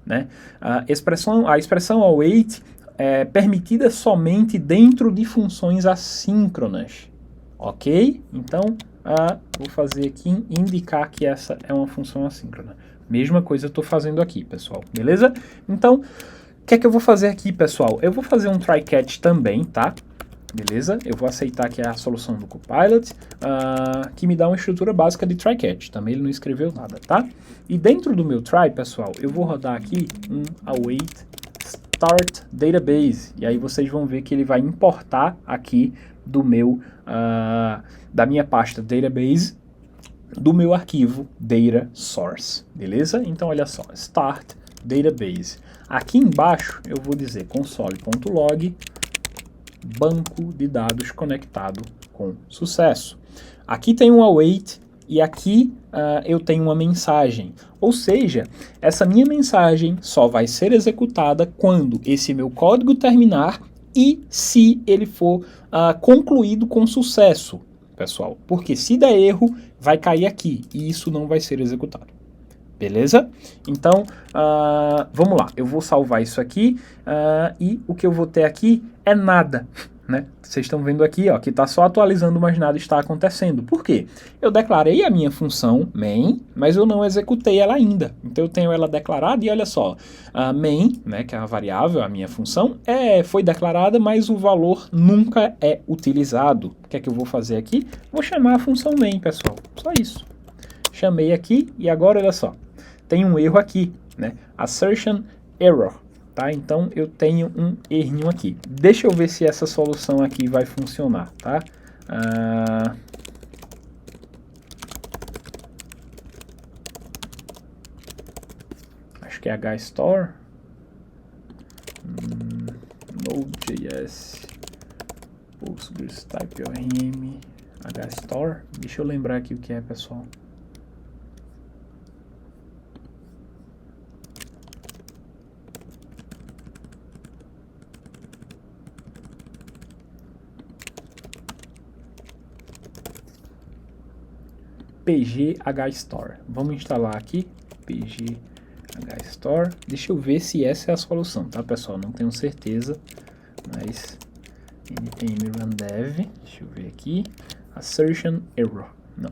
né? A expressão await é permitida somente dentro de funções assíncronas, ok? Então, vou fazer aqui indicar que essa é uma função assíncrona. Mesma coisa eu estou fazendo aqui, pessoal, beleza? Então, o que é que eu vou fazer aqui, pessoal? Eu vou fazer um try catch também, tá? Beleza? Eu vou aceitar que é a solução do Copilot, que me dá uma estrutura básica de try catch. Também ele não escreveu nada, tá? E dentro do meu try, pessoal, eu vou rodar aqui um await start database. E aí vocês vão ver que ele vai importar aqui do meu, da minha pasta database, do meu arquivo data source. Beleza? Então olha só, start database. Aqui embaixo eu vou dizer console.log banco de dados conectado com sucesso. Aqui tem um await e aqui eu tenho uma mensagem. Ou seja, essa minha mensagem só vai ser executada quando esse meu código terminar e se ele for concluído com sucesso, pessoal. Porque se der erro, vai cair aqui e isso não vai ser executado. Beleza? Então, vamos lá. Eu vou salvar isso aqui e o que eu vou ter aqui é nada, né? Vocês estão vendo aqui, ó, que está só atualizando, mas nada está acontecendo. Por quê? Eu declarei a minha função main, mas eu não executei ela ainda. Então, eu tenho ela declarada e olha só, a main, né, que é a variável, a minha função, foi declarada, mas o valor nunca é utilizado. O que é que eu vou fazer aqui? Vou chamar a função main, pessoal. Só isso. Chamei aqui e agora, olha só. Tem um erro aqui, né? Assertion error, tá? Então eu tenho um errinho aqui. Deixa eu ver se essa solução aqui vai funcionar, tá? Acho que é HStore. Node.js Postgres TypeORM HStore. Deixa eu lembrar aqui o que é, pessoal. pghstore. Vamos instalar aqui pghstore. Deixa eu ver se essa é a solução, tá, pessoal? Não tenho certeza, mas npm run dev. Deixa eu ver aqui. Assertion error. Não.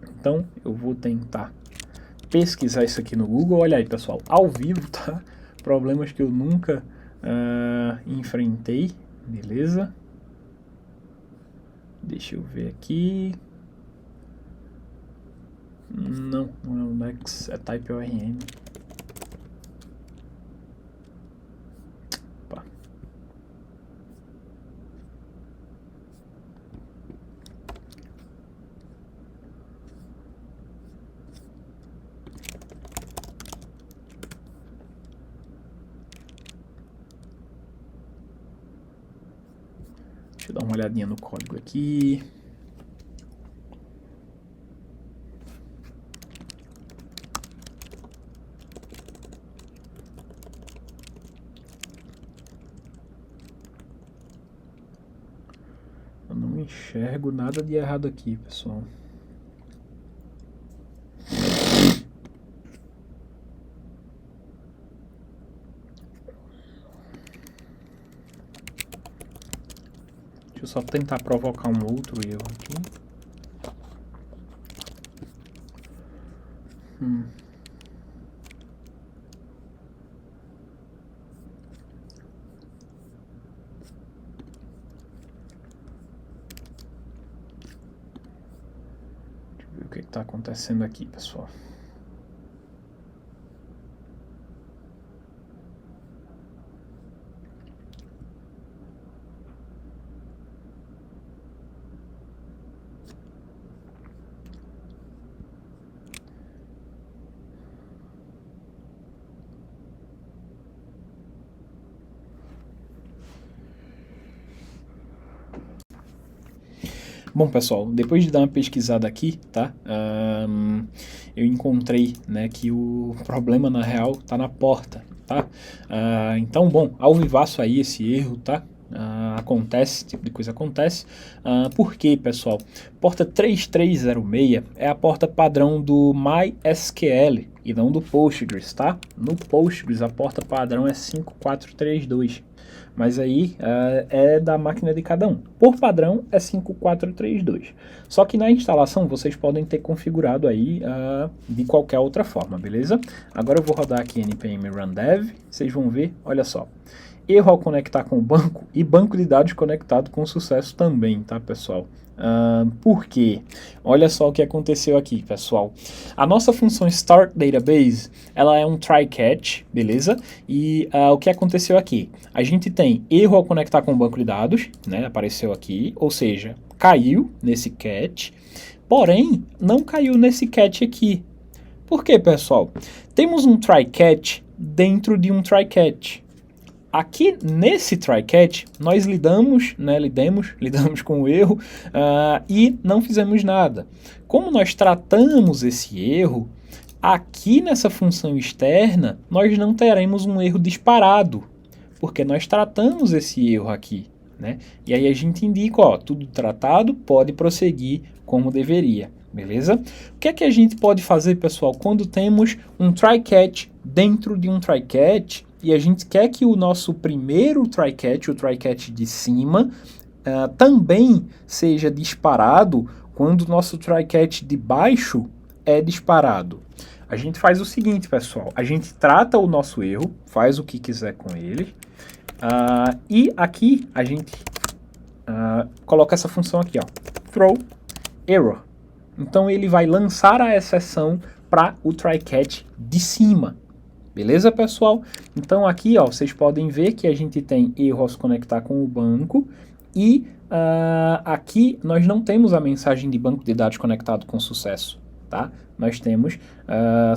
Então eu vou tentar pesquisar isso aqui no Google. Olha aí, pessoal, ao vivo, tá? Problemas que eu nunca enfrentei. Beleza? Deixa eu ver aqui. Não é o Nex, é TypeORM. Opa. Deixa eu dar uma olhadinha no código aqui. Eu não enxergo nada de errado aqui, pessoal. Deixa eu só tentar provocar um outro erro aqui. Deixa eu ver o que está acontecendo aqui, pessoal. Bom, pessoal, depois de dar uma pesquisada aqui, tá? Eu encontrei, né, que o problema, na real, tá na porta, tá? Então, bom, ao vivaço aí esse erro, tá? Acontece, esse tipo de coisa acontece. Por quê, pessoal? Porta 3306 é a porta padrão do MySQL e não do Postgres, tá? No Postgres a porta padrão é 5432. Mas aí é da máquina de cada um. Por padrão é 5432. Só que na instalação vocês podem ter configurado aí de qualquer outra forma, beleza? Agora eu vou rodar aqui npm run dev, vocês vão ver, olha só. Erro ao conectar com o banco e banco de dados conectado com sucesso também, tá, pessoal? Por quê? Olha só o que aconteceu aqui, pessoal. A nossa função start database, ela é um try catch, beleza? E o que aconteceu aqui? A gente tem erro ao conectar com o banco de dados, né? Apareceu aqui, ou seja, caiu nesse catch, porém não caiu nesse catch aqui. Por quê, pessoal? Temos um try catch dentro de um try catch. Aqui nesse try catch nós lidamos com o erro e não fizemos nada. Como nós tratamos esse erro, aqui nessa função externa nós não teremos um erro disparado, porque nós tratamos esse erro aqui, né? E aí a gente indica, ó, tudo tratado, pode prosseguir como deveria, beleza? O que é que a gente pode fazer, pessoal, quando temos um try catch dentro de um try catch? E a gente quer que o nosso primeiro try catch, o try catch de cima, também seja disparado quando o nosso try catch de baixo é disparado. A gente faz o seguinte, pessoal, a gente trata o nosso erro, faz o que quiser com ele, e aqui a gente coloca essa função aqui, ó, throw error. Então ele vai lançar a exceção para o try catch de cima. Beleza, pessoal? Então aqui, ó, vocês podem ver que a gente tem erro ao se conectar com o banco e aqui nós não temos a mensagem de banco de dados conectado com sucesso, tá? Nós temos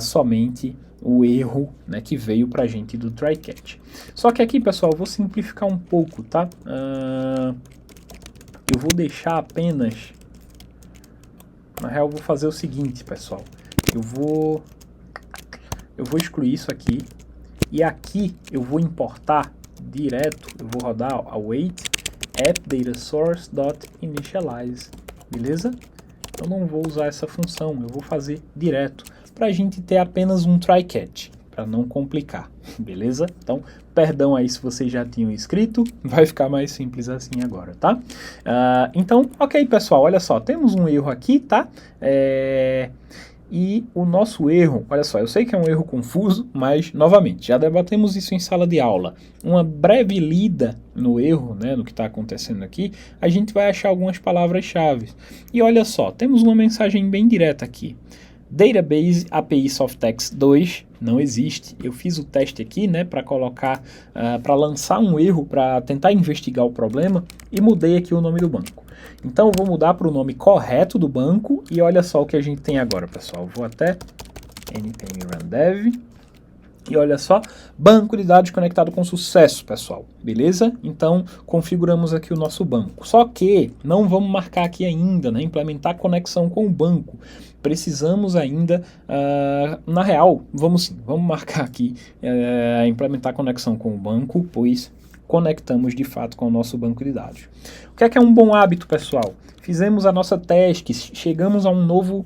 somente o erro, né, que veio para a gente do try catch. Só que aqui, pessoal, eu vou simplificar um pouco, tá? Eu vou deixar apenas... Na real, eu vou fazer o seguinte, pessoal. Eu vou excluir isso aqui e aqui eu vou importar direto, eu vou rodar await appDataSource.initialize, beleza? Eu não vou usar essa função, eu vou fazer direto para a gente ter apenas um try catch, para não complicar, beleza? Então, perdão aí se vocês já tinham escrito, vai ficar mais simples assim agora, tá? Então, ok, pessoal, olha só, temos um erro aqui, tá? E o nosso erro, olha só, eu sei que é um erro confuso, mas, novamente, já debatemos isso em sala de aula. Uma breve lida no erro, né, no que está acontecendo aqui, a gente vai achar algumas palavras-chave. E olha só, temos uma mensagem bem direta aqui. Database API Softtext 2 não existe. Eu fiz o teste aqui, né, para colocar, para lançar um erro, para tentar investigar o problema, e mudei aqui o nome do banco. Então eu vou mudar para o nome correto do banco e olha só o que a gente tem agora, pessoal. Eu vou até npm run dev e olha só, banco de dados conectado com sucesso, pessoal, beleza? Então configuramos aqui o nosso banco. Só que não vamos marcar aqui ainda, né, implementar conexão com o banco. Precisamos ainda, na real, vamos marcar aqui implementar conexão com o banco, pois conectamos de fato com o nosso banco de dados. O que é um bom hábito, pessoal? Fizemos a nossa task, chegamos a um novo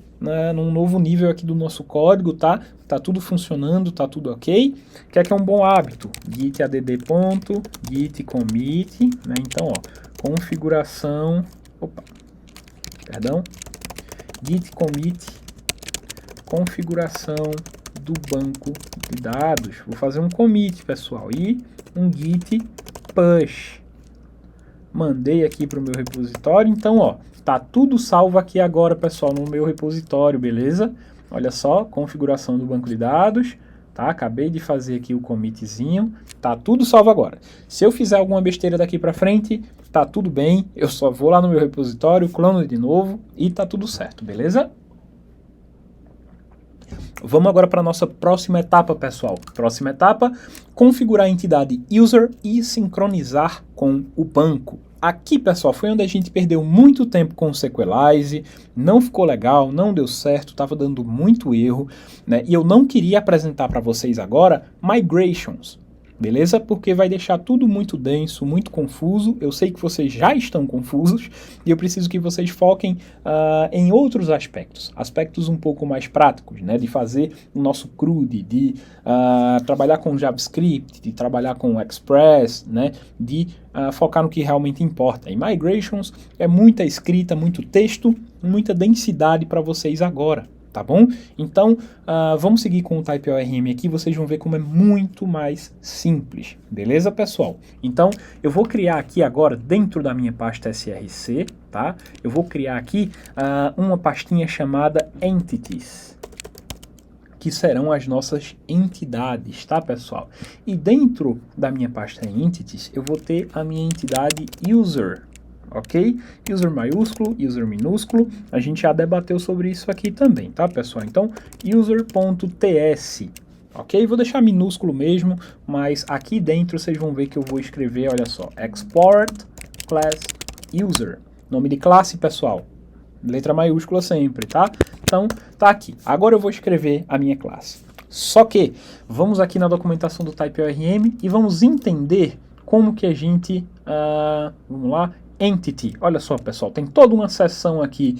nível aqui do nosso código, tá? Tá tudo funcionando, tá tudo ok. O que é um bom hábito? Git add.git commit, né? Então, ó, configuração, git commit, configuração do banco de dados. Vou fazer um commit, pessoal, e um git push. Mandei aqui para o meu repositório, então, ó, tá tudo salvo aqui agora, pessoal, no meu repositório, beleza? Olha só, configuração do banco de dados, tá? Acabei de fazer aqui o commitzinho, tá tudo salvo agora. Se eu fizer alguma besteira daqui para frente, tá tudo bem, eu só vou lá no meu repositório, clono de novo e tá tudo certo, beleza? Vamos agora para a nossa próxima etapa, pessoal. Próxima etapa, configurar a entidade user e sincronizar com o banco. Aqui, pessoal, foi onde a gente perdeu muito tempo com o Sequelize, não ficou legal, não deu certo, estava dando muito erro, né? E eu não queria apresentar para vocês agora migrations, beleza? Porque vai deixar tudo muito denso, muito confuso. Eu sei que vocês já estão confusos e eu preciso que vocês foquem em outros aspectos um pouco mais práticos, né? De fazer o nosso CRUD, de trabalhar com JavaScript, de trabalhar com Express, né? De focar no que realmente importa. Em migrations é muita escrita, muito texto, muita densidade para vocês agora. Tá bom? Então, vamos seguir com o TypeORM aqui, vocês vão ver como é muito mais simples, beleza, pessoal? Então, eu vou criar aqui agora, dentro da minha pasta src, tá? Eu vou criar aqui uma pastinha chamada Entities, que serão as nossas entidades, tá, pessoal? E dentro da minha pasta Entities, eu vou ter a minha entidade User, ok? User maiúsculo, user minúsculo, a gente já debateu sobre isso aqui também, tá, pessoal? Então, user.ts, ok? Vou deixar minúsculo mesmo, mas aqui dentro vocês vão ver que eu vou escrever, olha só, export class user, nome de classe, pessoal, letra maiúscula sempre, tá? Então, tá aqui. Agora eu vou escrever a minha classe. Só que, vamos aqui na documentação do TypeORM e vamos entender como que a gente, vamos lá, Entity, olha só, pessoal, tem toda uma seção aqui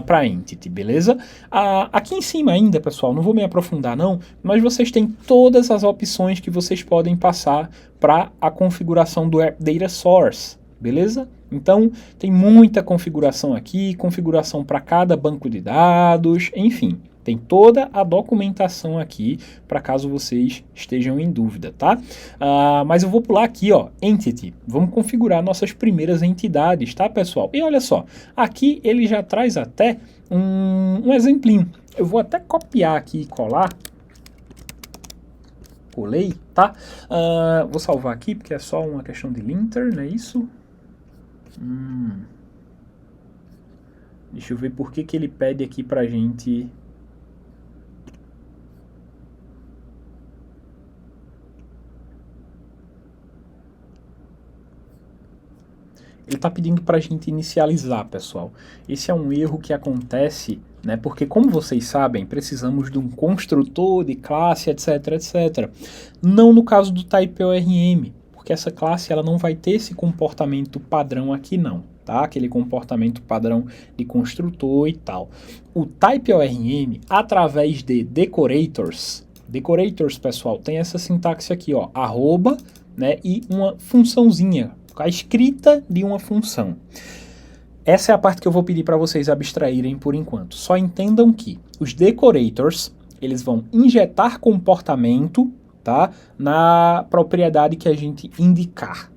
para Entity, beleza? Aqui em cima ainda, pessoal, não vou me aprofundar não, mas vocês têm todas as opções que vocês podem passar para a configuração do App Data Source, beleza? Então, tem muita configuração aqui, configuração para cada banco de dados, enfim. Tem toda a documentação aqui, para caso vocês estejam em dúvida, tá? Mas eu vou pular aqui, ó, Entity. Vamos configurar nossas primeiras entidades, tá, pessoal? E olha só, aqui ele já traz até um exemplinho. Eu vou até copiar aqui e colar. Colei, tá? Vou salvar aqui, porque é só uma questão de linter, não é isso? Deixa eu ver por que ele pede aqui pra gente... Ele está pedindo para a gente inicializar, pessoal. Esse é um erro que acontece, né? Porque, como vocês sabem, precisamos de um construtor de classe, etc, etc. Não no caso do TypeORM, porque essa classe ela não vai ter esse comportamento padrão aqui, não. Tá? Aquele comportamento padrão de construtor e tal. O TypeORM, através de decorators, pessoal, tem essa sintaxe aqui, ó, arroba, né? E uma funçãozinha, a escrita de uma função. Essa é a parte que eu vou pedir para vocês abstraírem por enquanto. Só entendam que os decorators, eles vão injetar comportamento, tá, na propriedade que a gente indicar.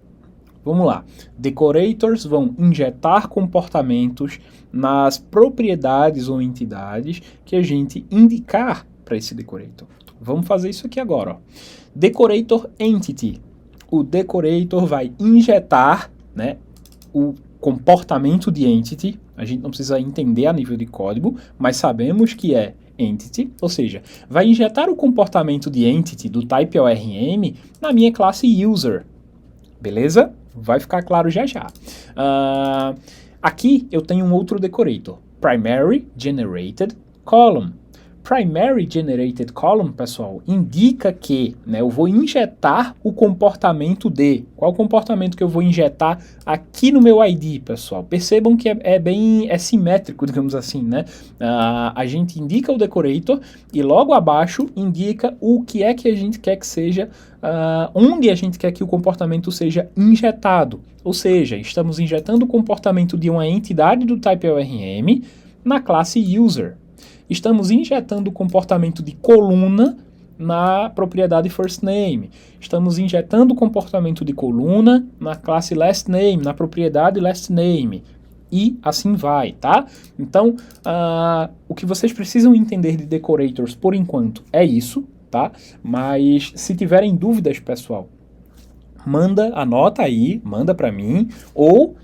Vamos lá. Decorators vão injetar comportamentos nas propriedades ou entidades que a gente indicar para esse decorator. Vamos fazer isso aqui agora, ó. Decorator entity. O decorator vai injetar, né, o comportamento de entity. A gente não precisa entender a nível de código, mas sabemos que é entity, ou seja, vai injetar o comportamento de entity do TypeORM na minha classe user. Beleza? Vai ficar claro já já. Aqui eu tenho um outro decorator, primary generated column. Primary Generated Column, pessoal, indica que, né, eu vou injetar o comportamento de. Qual o comportamento que eu vou injetar aqui no meu ID, pessoal? Percebam que é simétrico, digamos assim, né? A gente indica o decorator e logo abaixo indica o que é que a gente quer que seja, onde a gente quer que o comportamento seja injetado. Ou seja, estamos injetando o comportamento de uma entidade do type ORM na classe User. Estamos injetando o comportamento de coluna na propriedade firstName. Estamos injetando o comportamento de coluna na classe lastName, na propriedade lastName. E assim vai, tá? Então, o que vocês precisam entender de decorators por enquanto é isso, tá? Mas se tiverem dúvidas, pessoal, anota aí, manda para mim, ou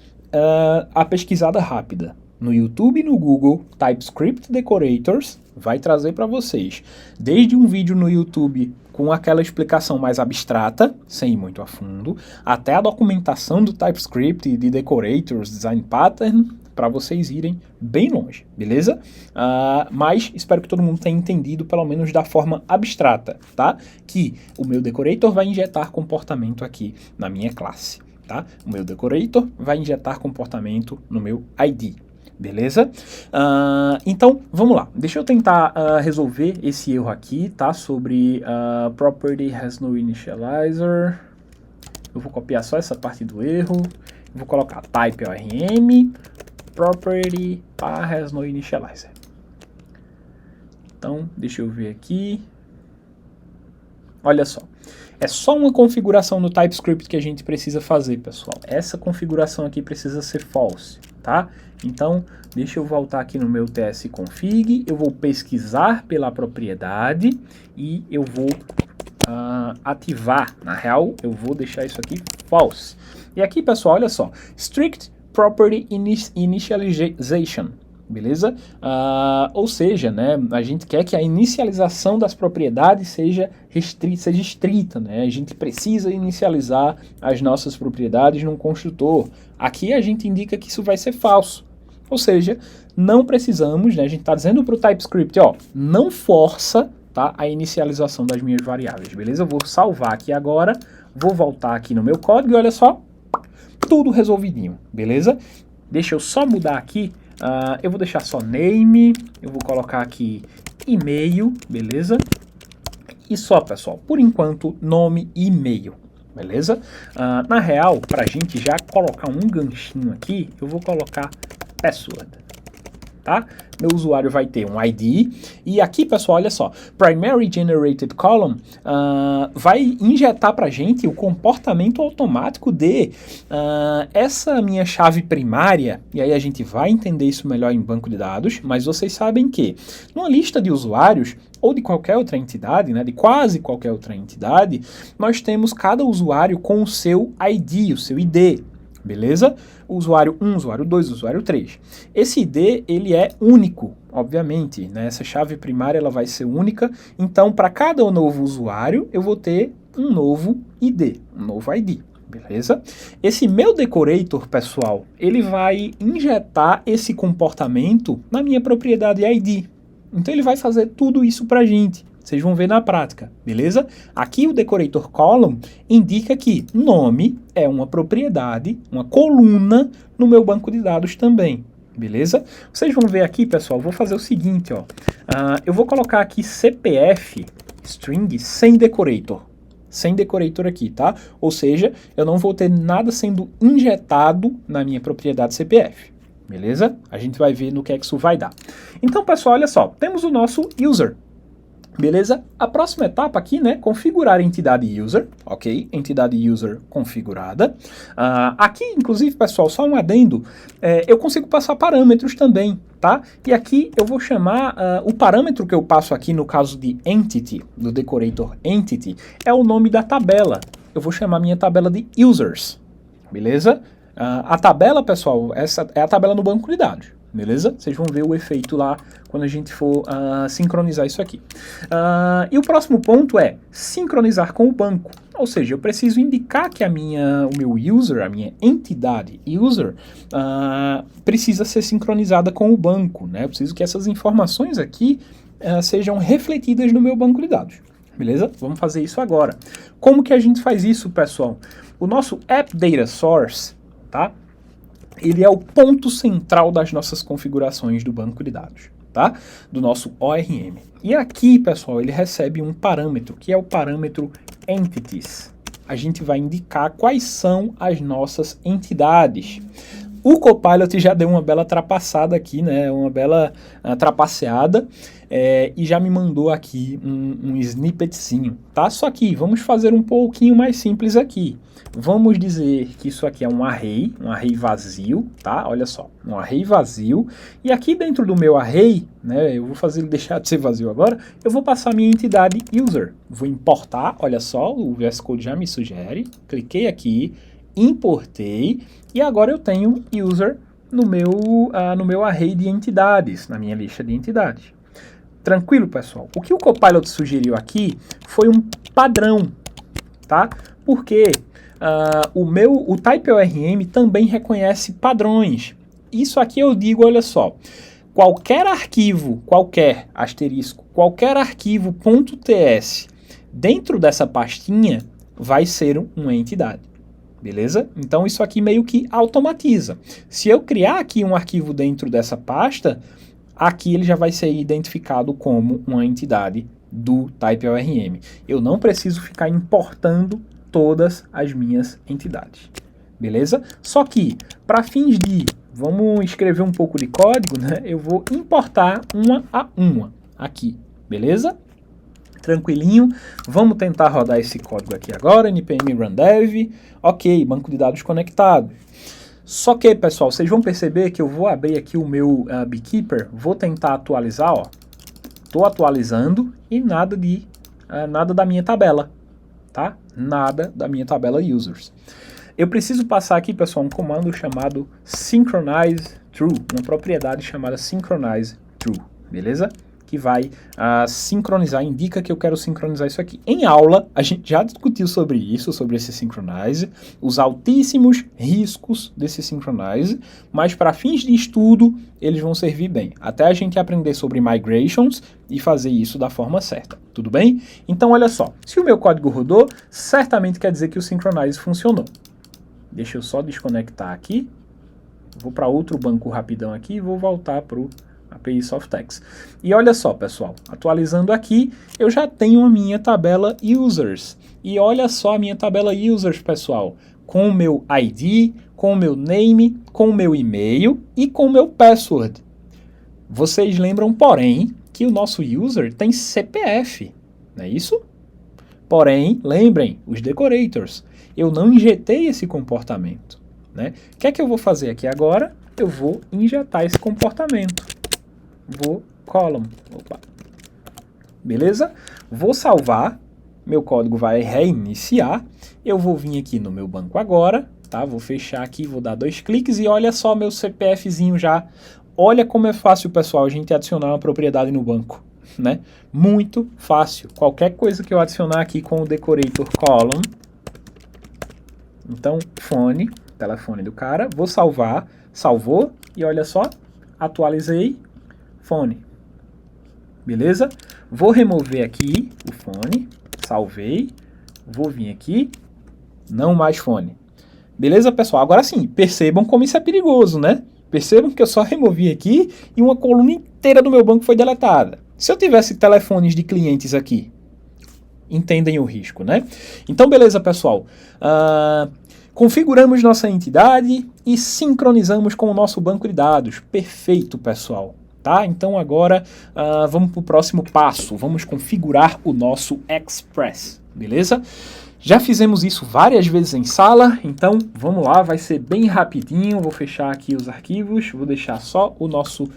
a pesquisada rápida. No YouTube e no Google, TypeScript Decorators vai trazer para vocês desde um vídeo no YouTube com aquela explicação mais abstrata, sem ir muito a fundo, até a documentação do TypeScript de Decorators, Design Pattern, para vocês irem bem longe, beleza? Mas espero que todo mundo tenha entendido, pelo menos da forma abstrata, tá? Que o meu decorator vai injetar comportamento aqui na minha classe, tá? O meu decorator vai injetar comportamento no meu ID. Beleza? Então, vamos lá. Deixa eu tentar resolver esse erro aqui, tá? Sobre property has no initializer. Eu vou copiar só essa parte do erro. Eu vou colocar type ORM property has no initializer. Então, deixa eu ver aqui. Olha só. É só uma configuração no TypeScript que a gente precisa fazer, pessoal. Essa configuração aqui precisa ser false, tá? Então, deixa eu voltar aqui no meu tsconfig, eu vou pesquisar pela propriedade e eu vou ativar. Na real, eu vou deixar isso aqui false. E aqui, pessoal, olha só. Strict Property Initialization. Beleza? Ou seja, né, a gente quer que a inicialização das propriedades seja estrita, né? A gente precisa inicializar as nossas propriedades num construtor. Aqui a gente indica que isso vai ser falso. Ou seja, não precisamos, né, a gente está dizendo para o TypeScript, ó, não força, tá, a inicialização das minhas variáveis, beleza? Eu vou salvar aqui agora, vou voltar aqui no meu código e olha só, tudo resolvidinho, beleza? Deixa eu só mudar aqui. Eu vou deixar só name, eu vou colocar aqui e-mail, beleza? E só, pessoal, por enquanto, nome e e-mail, beleza? Na real, para a gente já colocar um ganchinho aqui, eu vou colocar password, tá? Meu usuário vai ter um ID, e aqui, pessoal, olha só, Primary Generated Column vai injetar para a gente o comportamento automático de essa minha chave primária, e aí a gente vai entender isso melhor em banco de dados, mas vocês sabem que numa lista de usuários, ou de qualquer outra entidade, né, de quase qualquer outra entidade, nós temos cada usuário com o seu ID, o seu ID, beleza? Usuário 1, usuário 2, usuário 3. Esse ID, ele é único, obviamente, né? Essa chave primária, ela vai ser única. Então, para cada novo usuário, eu vou ter um novo ID, um novo ID, beleza? Esse meu decorator, pessoal, ele vai injetar esse comportamento na minha propriedade ID. Então, ele vai fazer tudo isso para a gente. Vocês vão ver na prática, beleza? Aqui o decorator column indica que nome é uma propriedade, uma coluna no meu banco de dados também, beleza? Vocês vão ver aqui, pessoal, vou fazer o seguinte, ó. Eu vou colocar aqui CPF string sem decorator aqui, tá? Ou seja, eu não vou ter nada sendo injetado na minha propriedade CPF, beleza? A gente vai ver no que é que isso vai dar. Então, pessoal, olha só, temos o nosso user. Beleza? A próxima etapa aqui, né, configurar a entidade user, ok? Entidade user configurada. Aqui, inclusive, pessoal, só um adendo, eu consigo passar parâmetros também, tá? E aqui eu vou chamar, o parâmetro que eu passo aqui no caso de entity, do decorator entity, é o nome da tabela. Eu vou chamar minha tabela de users, beleza? A tabela, pessoal, essa é a tabela no banco de dados. Beleza? Vocês vão ver o efeito lá quando a gente for sincronizar isso aqui. E o próximo ponto é sincronizar com o banco. Ou seja, eu preciso indicar que o meu user, a minha entidade user, precisa ser sincronizada com o banco, né? Eu preciso que essas informações aqui sejam refletidas no meu banco de dados. Beleza? Vamos fazer isso agora. Como que a gente faz isso, pessoal? O nosso App Data Source, tá? Ele é o ponto central das nossas configurações do banco de dados, tá? Do nosso ORM. E aqui, pessoal, ele recebe um parâmetro, que é o parâmetro Entities. A gente vai indicar quais são as nossas entidades. O Copilot já deu uma bela trapaçada aqui, né? Uma bela trapaceada, e já me mandou aqui um snippetzinho, tá? Só que vamos fazer um pouquinho mais simples aqui. Vamos dizer que isso aqui é um array vazio, tá? Olha só, um array vazio. E aqui dentro do meu array, né, eu vou fazer ele deixar de ser vazio agora, eu vou passar a minha entidade user. Vou importar, olha só, o VS Code já me sugere. Cliquei aqui, importei, e agora eu tenho user no meu array de entidades, na minha lista de entidades. Tranquilo, pessoal? O que o Copilot sugeriu aqui foi um padrão, tá? Porque o TypeORM também reconhece padrões. Isso aqui eu digo, olha só, qualquer arquivo .ts dentro dessa pastinha vai ser uma entidade. Beleza? Então isso aqui meio que automatiza. Se eu criar aqui um arquivo dentro dessa pasta, aqui ele já vai ser identificado como uma entidade do TypeORM. Eu não preciso ficar importando todas as minhas entidades. Beleza? Só que, para fins de, vamos escrever um pouco de código, né? Eu vou importar uma a uma aqui. Beleza? Tranquilinho. Vamos tentar rodar esse código aqui agora, npm run dev. Ok, banco de dados conectado. Só que, pessoal, vocês vão perceber que eu vou abrir aqui o meu Beekeeper, vou tentar atualizar, ó. Estou atualizando e nada da minha tabela, tá? Nada da minha tabela users. Eu preciso passar aqui, pessoal, um comando chamado synchronize true, uma propriedade chamada synchronize true, beleza? Que vai sincronizar, indica que eu quero sincronizar isso aqui. Em aula, a gente já discutiu sobre isso, sobre esse synchronize, os altíssimos riscos desse synchronize, mas para fins de estudo, eles vão servir bem. Até a gente aprender sobre migrations e fazer isso da forma certa, tudo bem? Então, olha só, se o meu código rodou, certamente quer dizer que o synchronize funcionou. Deixa eu só desconectar aqui, vou para outro banco rapidão aqui e vou voltar para o API Softex. E olha só, pessoal, atualizando aqui, eu já tenho a minha tabela users. E olha só a minha tabela users, pessoal, com o meu ID, com o meu name, com o meu e-mail e com o meu password. Vocês lembram, porém, que o nosso user tem CPF, não é isso? Porém, lembrem, os decorators, eu não injetei esse comportamento, né? O que é que eu vou fazer aqui agora? Eu vou injetar esse comportamento. Vou column, beleza? Vou salvar, meu código vai reiniciar, eu vou vir aqui no meu banco agora, tá? Vou fechar aqui, vou dar 2 cliques e olha só meu CPFzinho já. Olha como é fácil, pessoal, a gente adicionar uma propriedade no banco, né? Muito fácil. Qualquer coisa que eu adicionar aqui com o decorator column, então phone, telefone do cara, vou salvar, salvou e olha só, atualizei, phone, beleza? Vou remover aqui o phone, salvei, vou vir aqui, não mais phone. Beleza, pessoal? Agora sim, percebam como isso é perigoso, né? Percebam que eu só removi aqui e uma coluna inteira do meu banco foi deletada. Se eu tivesse telefones de clientes aqui, entendem o risco, né? Então, beleza, pessoal. Configuramos nossa entidade e sincronizamos com o nosso banco de dados. Perfeito, pessoal. Tá? Então agora vamos para o próximo passo. Vamos configurar o nosso Express, beleza? Já fizemos isso várias vezes em sala, então vamos lá, vai ser bem rapidinho. Vou fechar aqui os arquivos, vou deixar só o nosso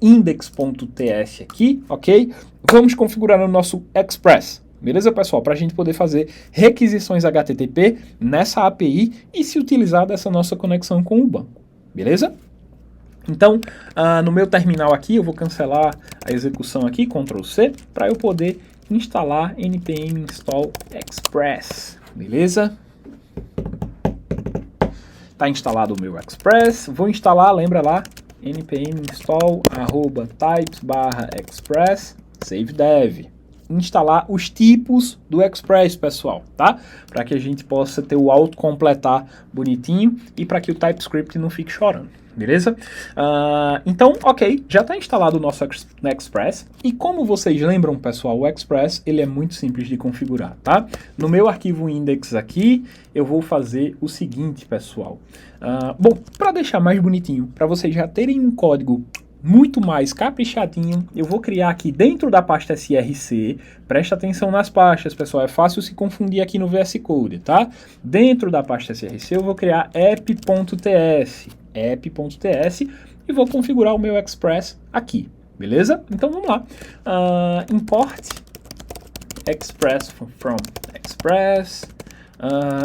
index.ts aqui, ok? Vamos configurar o nosso Express. Beleza, pessoal? Para a gente poder fazer requisições HTTP nessa API e se utilizar dessa nossa conexão com o banco. Beleza? Então, no meu terminal aqui, eu vou cancelar a execução aqui, Ctrl C, para eu poder instalar npm install express. Beleza? Está instalado o meu Express. Vou instalar, lembra lá, npm install @types/express. save dev. Instalar os tipos do Express, pessoal, tá? Para que a gente possa ter o autocompletar bonitinho e para que o TypeScript não fique chorando, beleza? Então, ok, já está instalado o nosso Express. E como vocês lembram, pessoal, o Express ele é muito simples de configurar, tá? No meu arquivo index aqui, eu vou fazer o seguinte, pessoal. Bom, para deixar mais bonitinho, para vocês já terem um código muito mais caprichadinho, eu vou criar aqui dentro da pasta src, presta atenção nas pastas, pessoal, é fácil se confundir aqui no VS Code, tá? Dentro da pasta src eu vou criar app.ts e vou configurar o meu Express aqui, beleza? Então vamos lá, import express from express.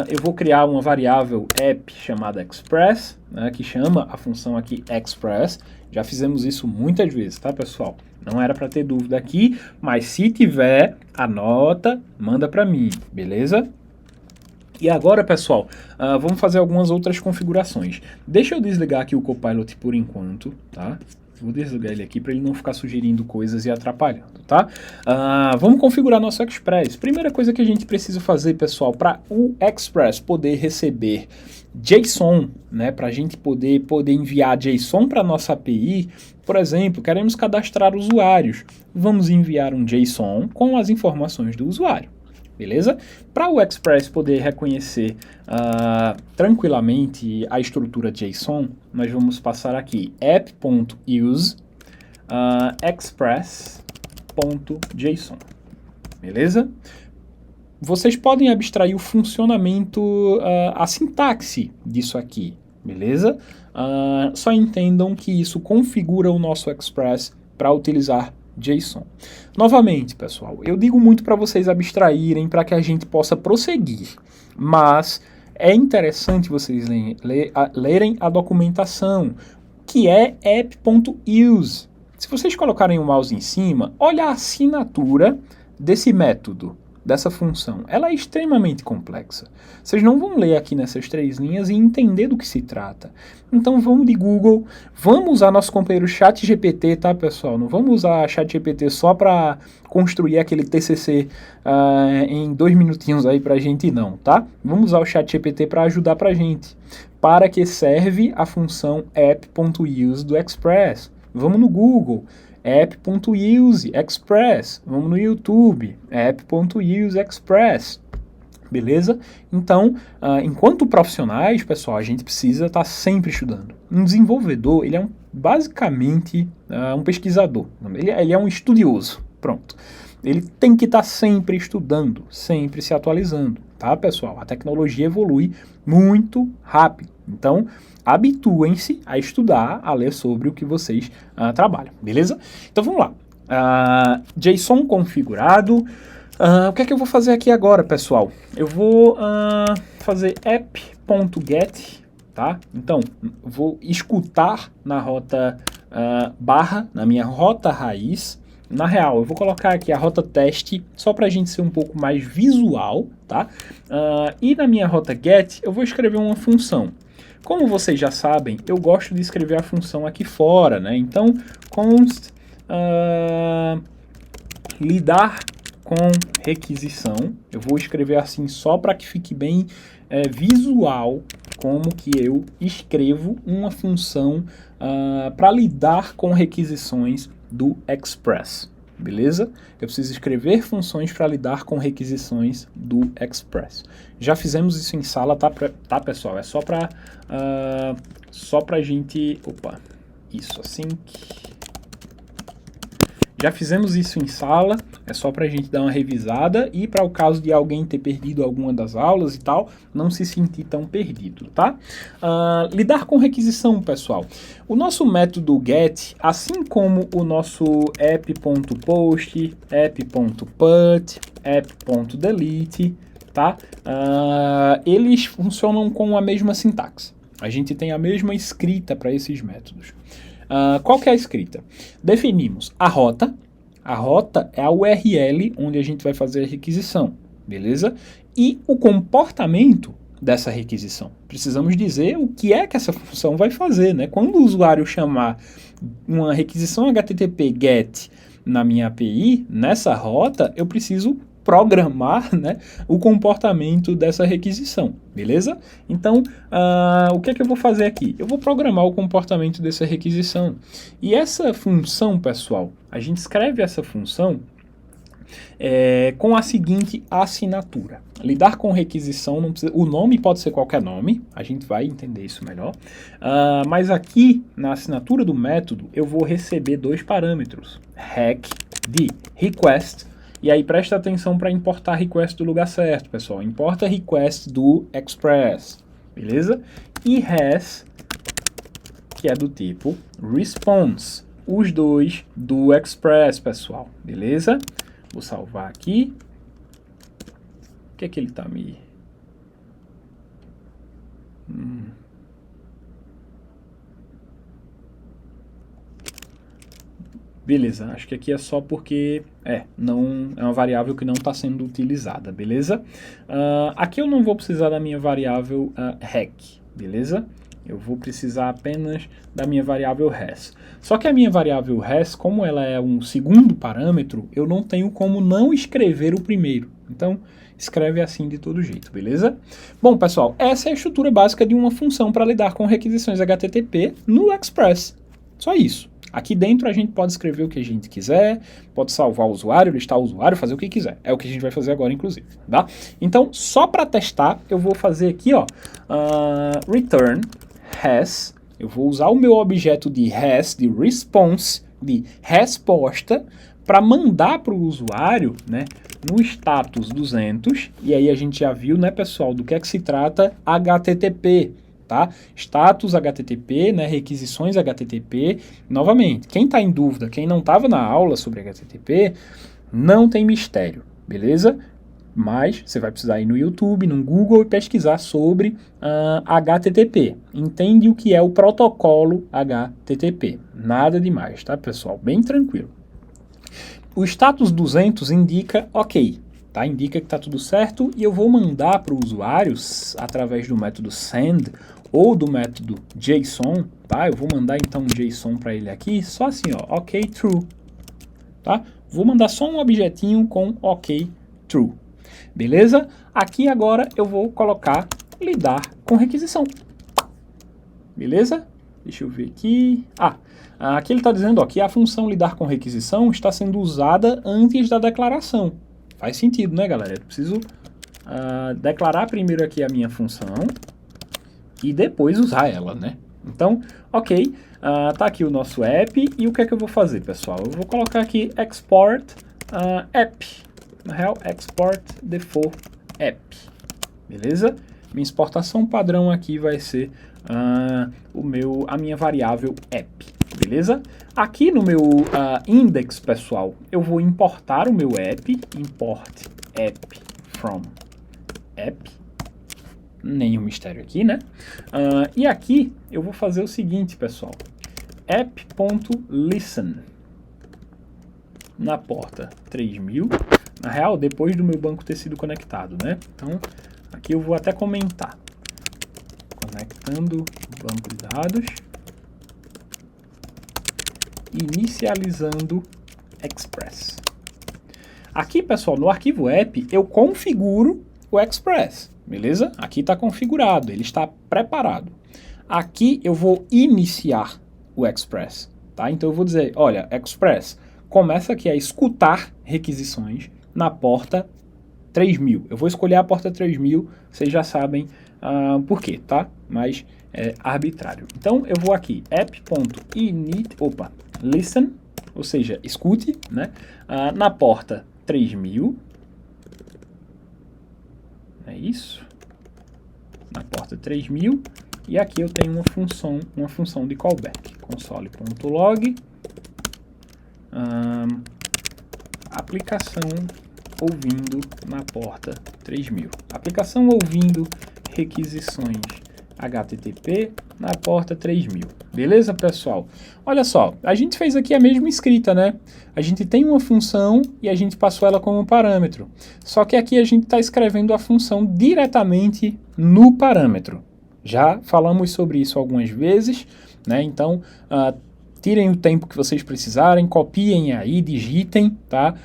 Eu vou criar uma variável app chamada express, né, que chama a função aqui express. Já fizemos isso muitas vezes, tá, pessoal? Não era para ter dúvida aqui, mas se tiver, anota, manda para mim, beleza? E agora, pessoal, vamos fazer algumas outras configurações. Deixa eu desligar aqui o Copilot por enquanto, tá? Vou desligar ele aqui para ele não ficar sugerindo coisas e atrapalhando, tá? Vamos configurar nosso Express. Primeira coisa que a gente precisa fazer, pessoal, para o Express poder receber JSON, né? Para a gente poder enviar JSON para nossa API, por exemplo, queremos cadastrar usuários. Vamos enviar um JSON com as informações do usuário. Beleza? Para o Express poder reconhecer tranquilamente a estrutura JSON, nós vamos passar aqui app.use express.json. Beleza? Vocês podem abstrair o funcionamento, a sintaxe disso aqui. Beleza? Só entendam que isso configura o nosso Express para utilizar JSON. Novamente, pessoal, eu digo muito para vocês abstraírem para que a gente possa prosseguir, mas é interessante vocês lerem a documentação, que é app.use. Se vocês colocarem o mouse em cima, olha a assinatura desse método, dessa função. Ela é extremamente complexa. Vocês não vão ler aqui nessas 3 linhas e entender do que se trata. Então vamos de Google, vamos usar nosso companheiro ChatGPT, tá, pessoal? Não vamos usar ChatGPT só para construir aquele TCC em 2 minutinhos aí pra gente, não, tá? Vamos usar o ChatGPT para ajudar pra gente. Para que serve a função app.use do Express? Vamos no Google. app.use express, vamos no YouTube, app.use express, beleza? Então, enquanto profissionais, pessoal, a gente precisa estar sempre estudando. Um desenvolvedor, ele é basicamente um pesquisador, ele é um estudioso, pronto. Ele tem que estar sempre estudando, sempre se atualizando, tá, pessoal? A tecnologia evolui muito rápido, então habituem-se a estudar, a ler sobre o que vocês trabalham, beleza? Então vamos lá. JSON configurado. O que é que eu vou fazer aqui agora, pessoal? Eu vou fazer app.get, tá? Então, vou escutar na rota barra, na minha rota raiz. Na real, eu vou colocar aqui a rota teste, só para a gente ser um pouco mais visual, tá? E na minha rota get, eu vou escrever uma função. Como vocês já sabem, eu gosto de escrever a função aqui fora, né? Então, const lidar com requisição. Eu vou escrever assim só para que fique bem visual como que eu escrevo uma função para lidar com requisições do Express, beleza? Eu preciso escrever funções para lidar com requisições do Express. Já fizemos isso em sala, tá pessoal? É só para gente... Opa, isso assim... Já fizemos isso em sala, é só para a gente dar uma revisada e para o caso de alguém ter perdido alguma das aulas e tal, não se sentir tão perdido, tá? Lidar com requisição, pessoal. O nosso método get, assim como o nosso app.post, app.put, app.delete, tá? Eles funcionam com a mesma sintaxe. A gente tem a mesma escrita para esses métodos. Qual que é a escrita? Definimos a rota. A rota é a URL onde a gente vai fazer a requisição, beleza? E o comportamento dessa requisição. Precisamos dizer o que é que essa função vai fazer, né? Quando o usuário chamar uma requisição HTTP GET na minha API, nessa rota, eu preciso programar, né, o comportamento dessa requisição, beleza? Então, o que é que eu vou fazer aqui? Eu vou programar o comportamento dessa requisição. E essa função, pessoal, a gente escreve essa função com a seguinte assinatura. Lidar com requisição, não precisa, o nome pode ser qualquer nome, a gente vai entender isso melhor, mas aqui na assinatura do método eu vou receber dois parâmetros, rec de request, e aí presta atenção para importar request do lugar certo, pessoal, importa request do Express, beleza? E res, que é do tipo response, os dois do Express, pessoal, beleza? Vou salvar aqui. O que é que ele tá me... Beleza, acho que aqui é só porque não é uma variável que não está sendo utilizada, beleza? Aqui eu não vou precisar da minha variável rec, beleza? Eu vou precisar apenas da minha variável res. Só que a minha variável res, como ela é um segundo parâmetro, eu não tenho como não escrever o primeiro. Então, escreve assim de todo jeito, beleza? Bom, pessoal, essa é a estrutura básica de uma função para lidar com requisições HTTP no Express. Só isso. Aqui dentro a gente pode escrever o que a gente quiser, pode salvar o usuário, listar o usuário, fazer o que quiser. É o que a gente vai fazer agora, inclusive, tá? Então, só para testar, eu vou fazer aqui, ó, return res. Eu vou usar o meu objeto de res, de response, de resposta, para mandar para o usuário, né, no status 200, e aí a gente já viu, né, pessoal, do que é que se trata HTTP, tá? Status HTTP, né, requisições HTTP. Novamente, quem está em dúvida, quem não estava na aula sobre HTTP, não tem mistério, beleza? Mas você vai precisar ir no YouTube, no Google e pesquisar sobre HTTP. Entende o que é o protocolo HTTP. Nada demais, tá, pessoal? Bem tranquilo. O status 200 indica ok, tá? Indica que está tudo certo e eu vou mandar para o usuário, através do método send ou do método JSON, tá? Eu vou mandar então um JSON para ele aqui, só assim, ó, ok, true, tá? Vou mandar só um objetinho com ok, true. Beleza? Aqui agora eu vou colocar lidar com requisição. Beleza? Deixa eu ver aqui. Aqui ele está dizendo ó, que a função lidar com requisição está sendo usada antes da declaração. Faz sentido, né, galera? Eu preciso declarar primeiro aqui a minha função e depois usar ela, né? Então, ok. Tá aqui o nosso app. E o que é que eu vou fazer, pessoal? Eu vou colocar aqui export app. Na real, export default app, beleza? Minha exportação padrão aqui vai ser a minha variável app, beleza? Aqui no meu index, pessoal, eu vou importar o meu app, import app from app, nenhum mistério aqui, né? E aqui eu vou fazer o seguinte, pessoal, app.listen na porta 3000. Na real, depois do meu banco ter sido conectado, né? Então, aqui eu vou até comentar. Conectando o banco de dados. Inicializando Express. Aqui, pessoal, no arquivo app, eu configuro o Express, beleza? Aqui está configurado, ele está preparado. Aqui eu vou iniciar o Express, tá? Então eu vou dizer, olha, Express, começa aqui a escutar requisições na porta 3000. Eu vou escolher a porta 3000, vocês já sabem por quê, tá? Mas é arbitrário. Então eu vou aqui, listen, ou seja, escute, né? Na porta 3000. É isso. Na porta 3000. E aqui eu tenho uma função de callback. Console.log. Aplicação ouvindo na porta 3000. Aplicação ouvindo requisições HTTP na porta 3000. Beleza, pessoal? Olha só, a gente fez aqui a mesma escrita, né? A gente tem uma função e a gente passou ela como parâmetro. Só que aqui a gente está escrevendo a função diretamente no parâmetro. Já falamos sobre isso algumas vezes, né? Então, tirem o tempo que vocês precisarem, copiem aí, digitem, tá?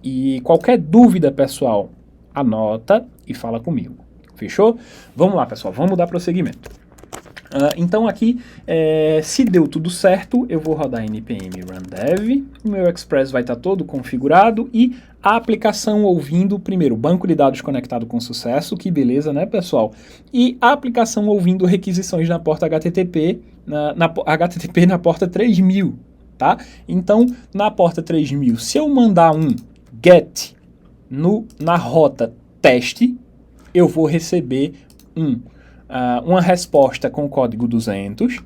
E qualquer dúvida, pessoal, anota e fala comigo. Fechou? Vamos lá, pessoal, vamos dar prosseguimento. Então aqui, se deu tudo certo, eu vou rodar npm run dev, o meu Express vai estar todo configurado e a aplicação ouvindo, primeiro, banco de dados conectado com sucesso, que beleza, né, pessoal? E a aplicação ouvindo requisições na porta HTTP, HTTP na porta 3000, tá? Então, na porta 3000, se eu mandar um get na rota teste, eu vou receber uma resposta com código 200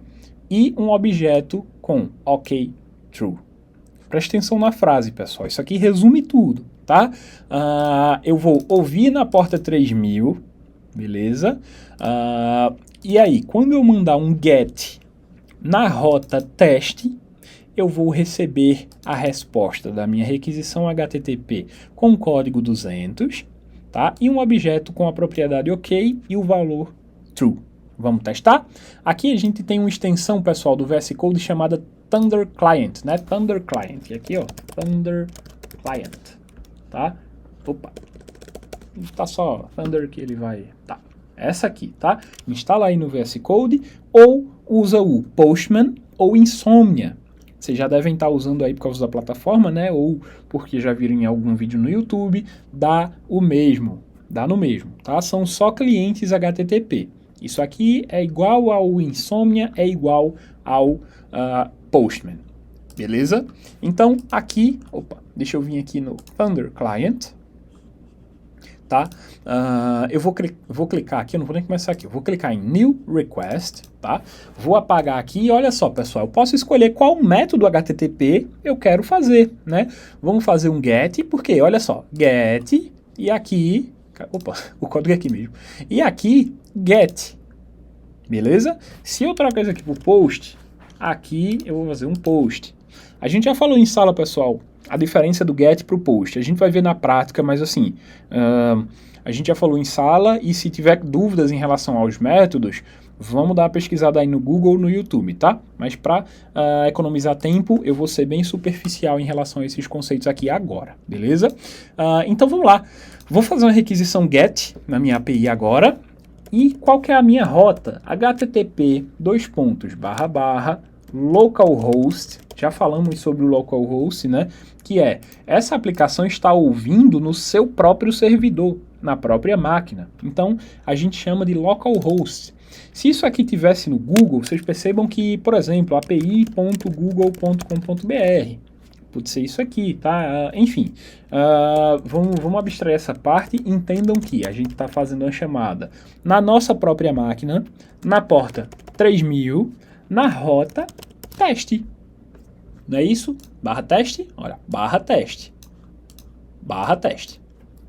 e um objeto com OK True. Presta atenção na frase, pessoal. Isso aqui resume tudo, tá? Eu vou ouvir na porta 3000, beleza? E aí, quando eu mandar um get na rota teste, eu vou receber a resposta da minha requisição HTTP com código 200, tá? E um objeto com a propriedade OK e o valor true. Vamos testar? Aqui a gente tem uma extensão, pessoal, do VS Code chamada Thunder Client, né? Thunder Client. E aqui, ó, Thunder Client, tá? Opa. Tá só Thunder que ele vai... Tá. Essa aqui, tá? Instala aí no VS Code ou usa o Postman ou Insomnia. Vocês já devem estar usando aí por causa da plataforma, né? Ou porque já viram em algum vídeo no YouTube. Dá no mesmo, tá? São só clientes HTTP. Isso aqui é igual ao Insomnia, é igual ao Postman, beleza? Então, aqui, deixa eu vir aqui no Thunder Client, tá? Eu vou clicar aqui, eu não vou nem começar aqui, eu vou clicar em New Request, tá? Vou apagar aqui e olha só, pessoal, eu posso escolher qual método HTTP eu quero fazer, né? Vamos fazer um get, porque, olha só, get, e aqui, o código é aqui mesmo, e aqui, get, beleza? Se eu trocar isso aqui por post, aqui eu vou fazer um post. A gente já falou em sala, pessoal, a diferença do get para o post. A gente vai ver na prática, mas assim, a gente já falou em sala e se tiver dúvidas em relação aos métodos, vamos dar uma pesquisada aí no Google, no YouTube, tá? Mas para economizar tempo, eu vou ser bem superficial em relação a esses conceitos aqui agora, beleza? Então vamos lá. Vou fazer uma requisição get na minha API agora. E qual que é a minha rota? http localhost, já falamos sobre o localhost, né? Que é, essa aplicação está ouvindo no seu próprio servidor, na própria máquina. Então, a gente chama de localhost. Se isso aqui tivesse no Google, vocês percebam que, por exemplo, api.google.com.br, pode ser isso aqui, tá? Enfim, vamos abstrair essa parte e entendam que a gente está fazendo uma chamada na nossa própria máquina, na porta 3000, na rota teste. Não é isso? Barra teste, olha, barra teste. Barra teste.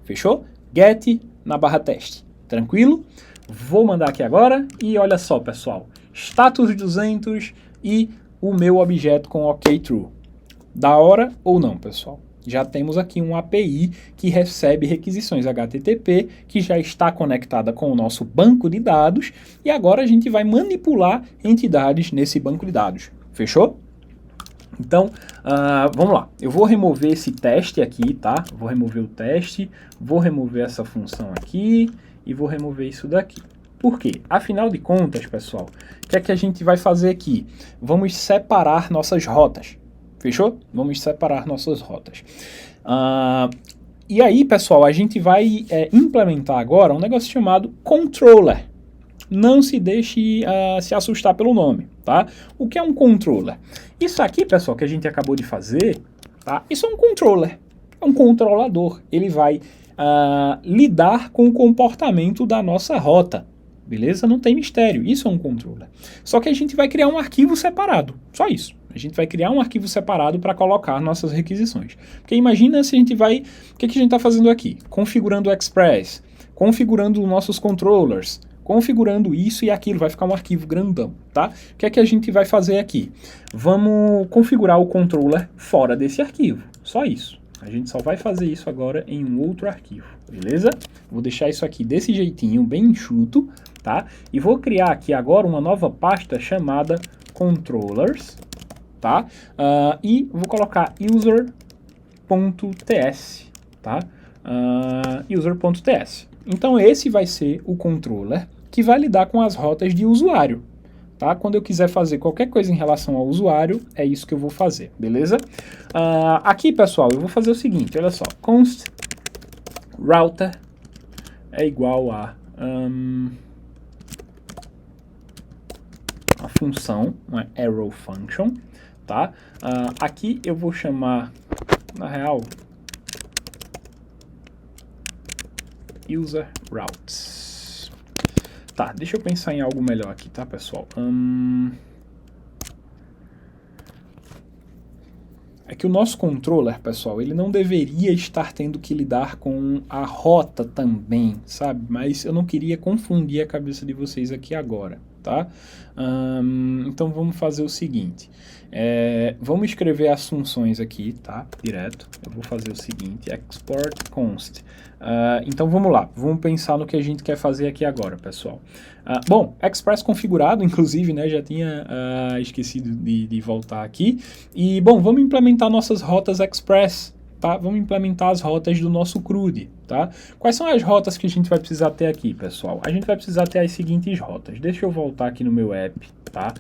Fechou? Get na barra teste. Tranquilo? Vou mandar aqui agora e olha só, pessoal. Status 200 e o meu objeto com OK True. Da hora ou não, pessoal? Já temos aqui uma API que recebe requisições HTTP, que já está conectada com o nosso banco de dados, e agora a gente vai manipular entidades nesse banco de dados. Fechou? Então, vamos lá. Eu vou remover esse teste aqui, tá? Vou remover o teste, vou remover essa função aqui e vou remover isso daqui. Por quê? Afinal de contas, pessoal, o que é que a gente vai fazer aqui? Vamos separar nossas rotas. Fechou? Vamos separar nossas rotas. E aí, pessoal, a gente vai implementar agora um negócio chamado controller. Não se deixe se assustar pelo nome, tá? O que é um controller? Isso aqui, pessoal, que a gente acabou de fazer, tá? Isso é um controller. É um controlador. Ele vai lidar com o comportamento da nossa rota. Beleza? Não tem mistério. Isso é um controller. Só que a gente vai criar um arquivo separado. Só isso. A gente vai criar um arquivo separado para colocar nossas requisições. Porque imagina se a gente vai... O que a gente está fazendo aqui? Configurando o Express, configurando nossos controllers, configurando isso e aquilo. Vai ficar um arquivo grandão, tá? O que é que a gente vai fazer aqui? Vamos configurar o controller fora desse arquivo. Só isso. A gente só vai fazer isso agora em um outro arquivo, beleza? Vou deixar isso aqui desse jeitinho, bem enxuto, tá? E vou criar aqui agora uma nova pasta chamada controllers, tá? E vou colocar user.ts, tá? User.ts. Então esse vai ser o controller que vai lidar com as rotas de usuário, tá? Quando eu quiser fazer qualquer coisa em relação ao usuário, é isso que eu vou fazer, beleza? Aqui, pessoal, eu vou fazer o seguinte, olha só, const router é igual a função, uma arrow function, tá? Aqui eu vou chamar, na real, user routes. Tá, deixa eu pensar em algo melhor aqui, tá, pessoal? É que o nosso controller, pessoal, ele não deveria estar tendo que lidar com a rota também, sabe? Mas eu não queria confundir a cabeça de vocês aqui agora, tá? Então vamos fazer o seguinte, vamos escrever as funções aqui, tá? Direto, eu vou fazer o seguinte, export const. Então vamos lá, vamos pensar no que a gente quer fazer aqui agora, pessoal. Bom, Express configurado, inclusive, né, já tinha esquecido de voltar aqui. E, bom, vamos implementar nossas rotas Express, tá? Vamos implementar as rotas do nosso CRUD, tá? Quais são as rotas que a gente vai precisar ter aqui, pessoal? A gente vai precisar ter as seguintes rotas. Deixa eu voltar aqui no meu app, tá?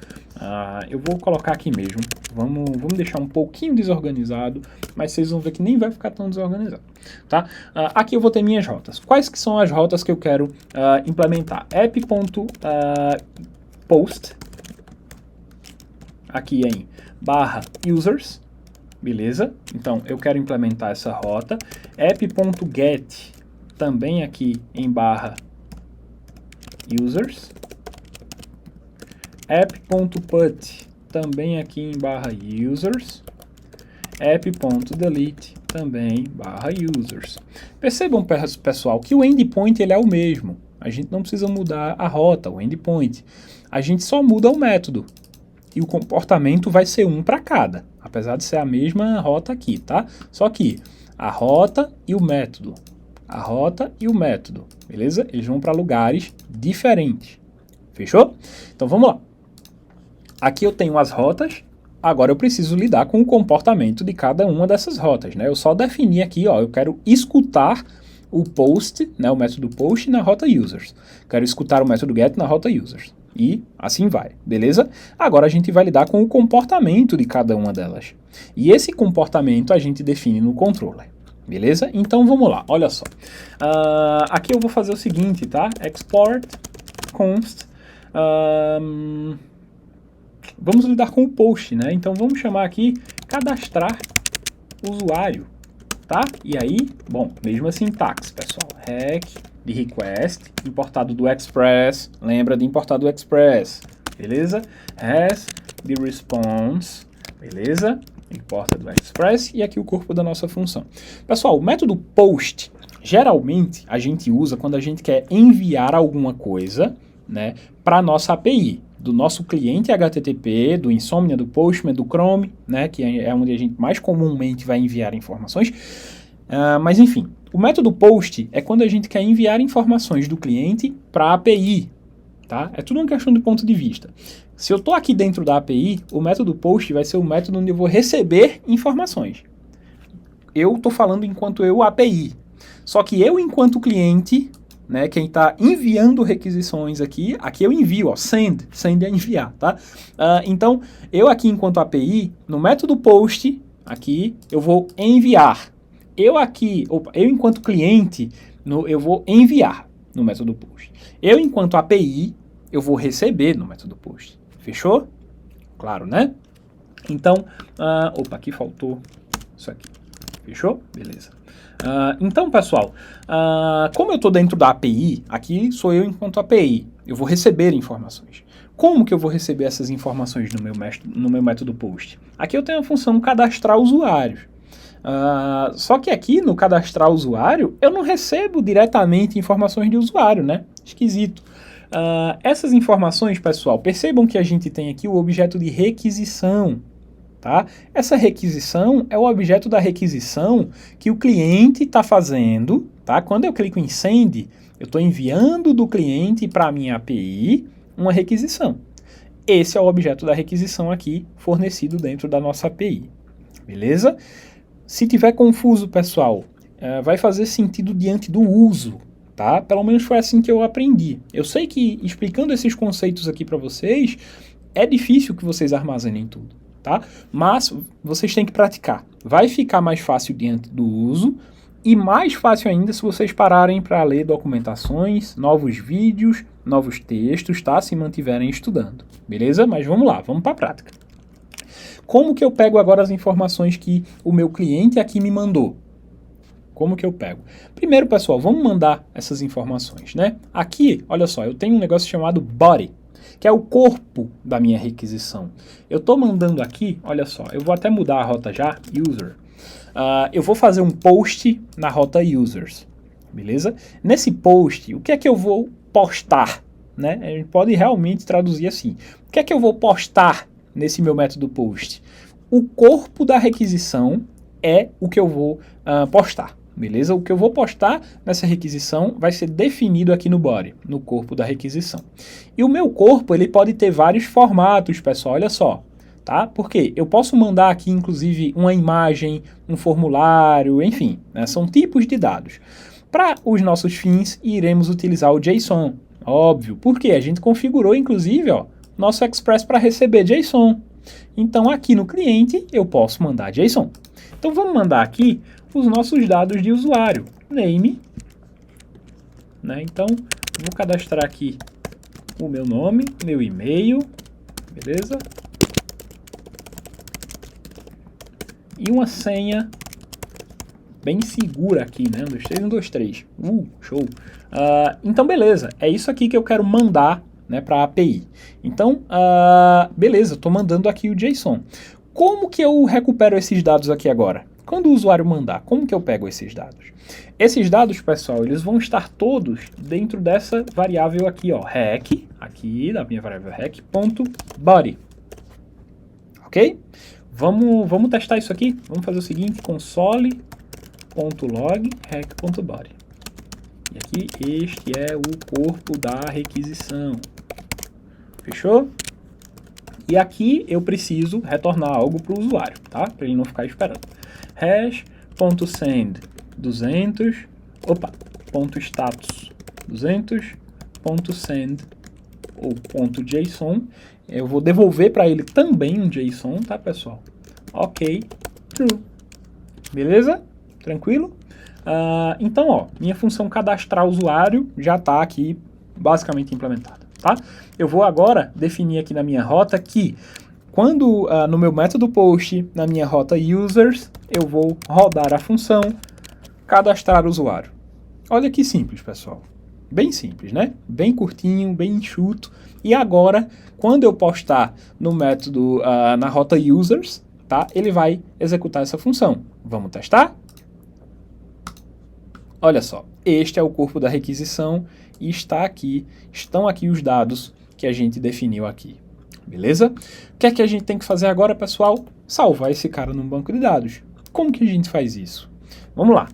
Eu vou colocar aqui mesmo. Vamos deixar um pouquinho desorganizado, mas vocês vão ver que nem vai ficar tão desorganizado, tá? Aqui eu vou ter minhas rotas. Quais que são as rotas que eu quero implementar? app.post aqui em /users, beleza? Então eu quero implementar essa rota. app.get também aqui em /users. app.put também aqui em /users. app.delete também /users. Percebam, pessoal, que o endpoint ele é o mesmo. A gente não precisa mudar a rota, o endpoint. A gente só muda o método. E o comportamento vai ser um para cada, apesar de ser a mesma rota aqui, tá? Só que a rota e o método. A rota e o método, beleza? Eles vão para lugares diferentes. Fechou? Então vamos lá. Aqui eu tenho as rotas. Agora eu preciso lidar com o comportamento de cada uma dessas rotas, né? Eu só defini aqui, ó, eu quero escutar o post, né, o método post na rota users. Quero escutar o método get na rota users. E assim vai, beleza? Agora a gente vai lidar com o comportamento de cada uma delas. E esse comportamento a gente define no controller, beleza? Então vamos lá, olha só. Aqui eu vou fazer o seguinte, tá? Export const. Vamos lidar com o post, né? Então vamos chamar aqui cadastrar usuário, tá? E aí, bom, mesma sintaxe, pessoal. Rec de request, importado do Express, lembra de importar do Express, beleza? Res de response, beleza? Importa do Express e aqui o corpo da nossa função. Pessoal, o método post, geralmente a gente usa quando a gente quer enviar alguma coisa, né, para nossa API, do nosso cliente HTTP, do Insomnia, do Postman, do Chrome, né, que é onde a gente mais comumente vai enviar informações. Mas enfim, o método post é quando a gente quer enviar informações do cliente para a API, tá? É tudo uma questão de ponto de vista. Se eu estou aqui dentro da API, o método post vai ser o método onde eu vou receber informações. Eu estou falando enquanto eu API. Só que eu, enquanto cliente, né, quem está enviando requisições aqui eu envio, ó, send é enviar, tá? Então, eu aqui enquanto API, no método post, aqui, eu vou enviar. Eu enquanto cliente, eu vou enviar no método post. Eu enquanto API, eu vou receber no método post. Fechou? Claro, né? Então, aqui faltou isso aqui. Fechou? Beleza. Então, pessoal, como eu estou dentro da API, aqui sou eu enquanto API, eu vou receber informações. Como que eu vou receber essas informações no meu método post? Aqui eu tenho a função cadastrar usuários. Só que aqui no cadastrar usuário, eu não recebo diretamente informações de usuário, né? Esquisito. Essas informações, pessoal, percebam que a gente tem aqui o objeto de requisição. Tá? Essa requisição é o objeto da requisição que o cliente está fazendo. Tá? Quando eu clico em Send, eu estou enviando do cliente para a minha API uma requisição. Esse é o objeto da requisição aqui, fornecido dentro da nossa API. Beleza? Se tiver confuso, pessoal, vai fazer sentido diante do uso, tá? Pelo menos foi assim que eu aprendi. Eu sei que explicando esses conceitos aqui para vocês, é difícil que vocês armazenem tudo, tá? Mas vocês têm que praticar. Vai ficar mais fácil diante do uso e mais fácil ainda se vocês pararem para ler documentações, novos vídeos, novos textos, tá? Se mantiverem estudando, beleza? Mas vamos lá, vamos para a prática. Como que eu pego agora as informações que o meu cliente aqui me mandou? Como que eu pego? Primeiro, pessoal, vamos mandar essas informações, né? Aqui, olha só, eu tenho um negócio chamado body, que é o corpo da minha requisição. Eu estou mandando aqui, olha só, eu vou até mudar a rota já, user. Eu vou fazer um post na rota users, beleza? Nesse post, o que é que eu vou postar, né? A gente pode realmente traduzir assim. O que é que eu vou postar nesse meu método post? O corpo da requisição é o que eu vou postar, beleza? O que eu vou postar nessa requisição vai ser definido aqui no body, no corpo da requisição. E o meu corpo, ele pode ter vários formatos, pessoal, olha só. Tá? Porque eu posso mandar aqui, inclusive, uma imagem, um formulário, enfim, né? São tipos de dados. Para os nossos fins, iremos utilizar o JSON, óbvio, porque a gente configurou, inclusive, ó, nosso Express para receber JSON. Então, aqui no cliente, eu posso mandar JSON. Então, vamos mandar aqui os nossos dados de usuário, name, né? Então, vou cadastrar aqui o meu nome, meu e-mail, beleza? E uma senha bem segura aqui, né? 1, 2, 3, 1, 2, 3. Show! Então, beleza. É isso aqui que eu quero mandar, né, para a API. Então, beleza. Estou mandando aqui o JSON. Como que eu recupero esses dados aqui agora? Quando o usuário mandar, como que eu pego esses dados? Esses dados, pessoal, eles vão estar todos dentro dessa variável aqui, ó, rec, aqui da minha variável rec.body. Ok? Vamos testar isso aqui? Vamos fazer o seguinte, console.log rec.body. E aqui, este é o corpo da requisição. Fechou? E aqui eu preciso retornar algo para o usuário, tá? Para ele não ficar esperando. hash.send 200, .status 200.send ou .json. Eu vou devolver para ele também um JSON, tá, pessoal? Ok, true. Beleza? Tranquilo? Então, ó, minha função cadastrar usuário já está aqui basicamente implementada, tá? Eu vou agora definir aqui na minha rota que quando no meu método post, na minha rota users, eu vou rodar a função cadastrar usuário. Olha que simples, pessoal. Bem simples, né? Bem curtinho, bem enxuto. E agora, quando eu postar no método na rota users, tá? Ele vai executar essa função. Vamos testar? Olha só, este é o corpo da requisição e estão aqui os dados que a gente definiu aqui. Beleza? O que é que a gente tem que fazer agora, pessoal? Salvar esse cara num banco de dados. Como que a gente faz isso? Vamos lá.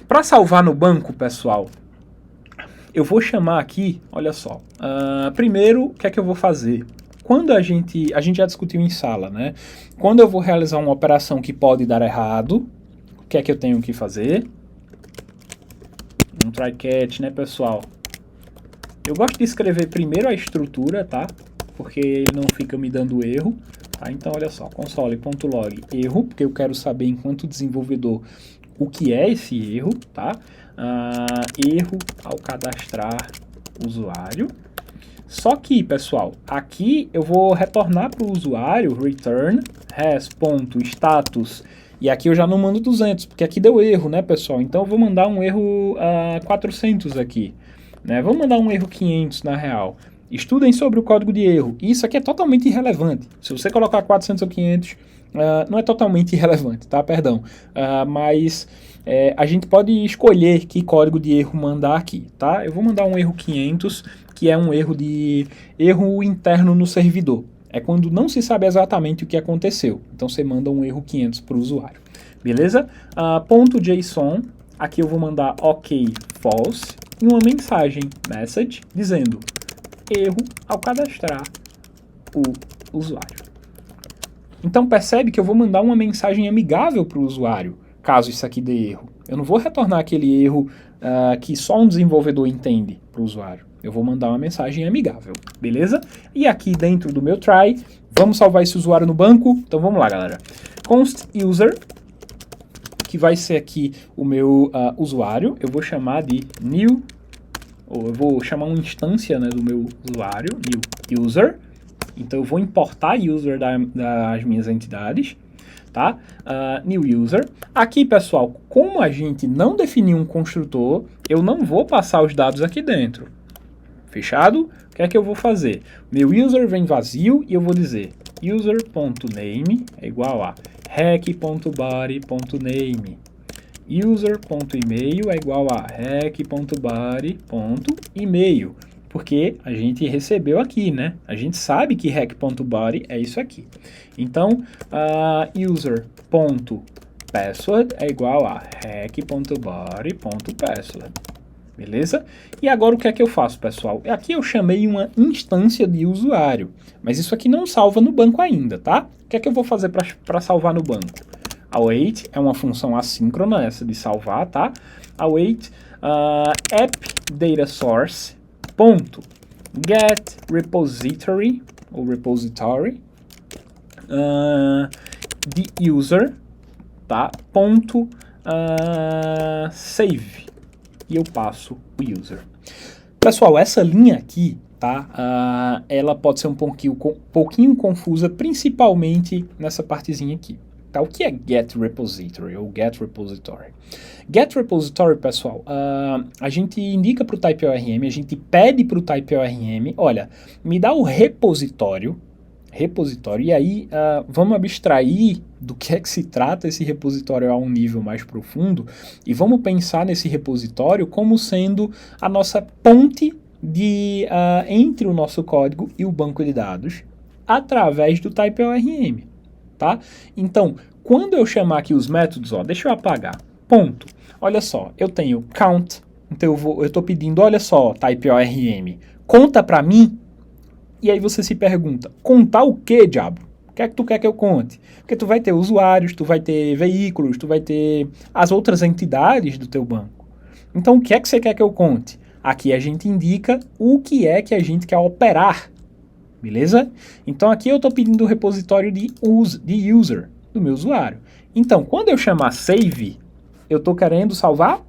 Para salvar no banco, pessoal, eu vou chamar aqui, olha só. Primeiro, o que é que eu vou fazer? Quando a gente já discutiu em sala, né? Quando eu vou realizar uma operação que pode dar errado, o que é que eu tenho que fazer? Um try catch, né, pessoal? Eu gosto de escrever primeiro a estrutura, tá? Porque ele não fica me dando erro. Tá? Então, olha só, console.log erro, porque eu quero saber, enquanto desenvolvedor, o que é esse erro, tá? Erro ao cadastrar usuário. Só que, pessoal, aqui eu vou retornar para o usuário, return, res.status, e aqui eu já não mando 200, porque aqui deu erro, né, pessoal? Então eu vou mandar um erro 400 aqui, né? Vamos mandar um erro 500 na real. Estudem sobre o código de erro. Isso aqui é totalmente irrelevante. Se você colocar 400 ou 500, não é totalmente irrelevante, tá? Perdão. Mas a gente pode escolher que código de erro mandar aqui, tá? Eu vou mandar um erro 500, que é um erro interno no servidor. É quando não se sabe exatamente o que aconteceu. Então você manda um erro 500 para o usuário. Beleza? .json, aqui eu vou mandar ok, false, e uma mensagem, message, dizendo erro ao cadastrar o usuário. Então percebe que eu vou mandar uma mensagem amigável para o usuário, caso isso aqui dê erro. Eu não vou retornar aquele erro que só um desenvolvedor entende para o usuário. Eu vou mandar uma mensagem amigável, beleza? E aqui dentro do meu try, vamos salvar esse usuário no banco. Então vamos lá, galera. Const user, que vai ser aqui o meu usuário. Eu vou chamar de new, ou eu vou chamar uma instância, né, do meu usuário, new user. Então eu vou importar user das minhas entidades, tá? New user. Aqui, pessoal, como a gente não definiu um construtor, eu não vou passar os dados aqui dentro. Fechado? O que é que eu vou fazer? Meu user vem vazio e eu vou dizer user.name é igual a rec.body.name. User.email é igual a rec.body.email. Porque a gente recebeu aqui, né? A gente sabe que rec.body é isso aqui. Então, user.password é igual a rec.body.password. Beleza? E agora o que é que eu faço, pessoal? Aqui eu chamei uma instância de usuário, mas isso aqui não salva no banco ainda, tá? O que é que eu vou fazer para salvar no banco? Await é uma função assíncrona, essa de salvar, tá? Await app data source ponto get repository ou repository de user, tá? Ponto save, e eu passo o user. Pessoal, essa linha aqui, tá? Ela pode ser um pouquinho confusa, principalmente nessa partezinha aqui. Tá? O que é get repository ou get repository? Get repository, pessoal, a gente indica para o type ORM, a gente pede para o type ORM, olha, me dá o repositório, e aí vamos abstrair do que é que se trata esse repositório a um nível mais profundo e vamos pensar nesse repositório como sendo a nossa ponte entre o nosso código e o banco de dados através do type ORM. Tá? Então, quando eu chamar aqui os métodos, deixa eu apagar, ponto. Olha só, eu tenho count, então eu estou pedindo, olha só, type ORM, conta para mim. E aí você se pergunta, contar o que, diabo? O que é que tu quer que eu conte? Porque tu vai ter usuários, tu vai ter veículos, tu vai ter as outras entidades do teu banco. Então, o que é que você quer que eu conte? Aqui a gente indica o que é que a gente quer operar. Beleza? Então aqui eu estou pedindo o repositório de user, do meu usuário. Então, quando eu chamar save, eu estou querendo salvar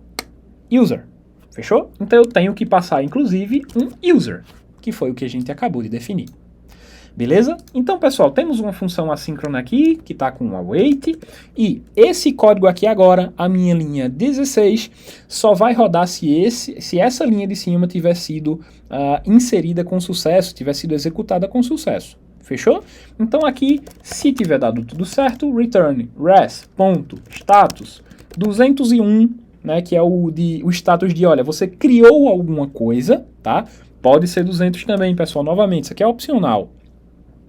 user. Fechou? Então eu tenho que passar, inclusive, um user, que foi o que a gente acabou de definir. Beleza? Então, pessoal, temos uma função assíncrona aqui, que está com o await, e esse código aqui agora, a minha linha 16, só vai rodar se essa linha de cima tiver sido inserida com sucesso, tiver sido executada com sucesso. Fechou? Então aqui, se tiver dado tudo certo, return res.status 201, né, que é o status de, olha, você criou alguma coisa, tá? Pode ser 200 também, pessoal, novamente, isso aqui é opcional.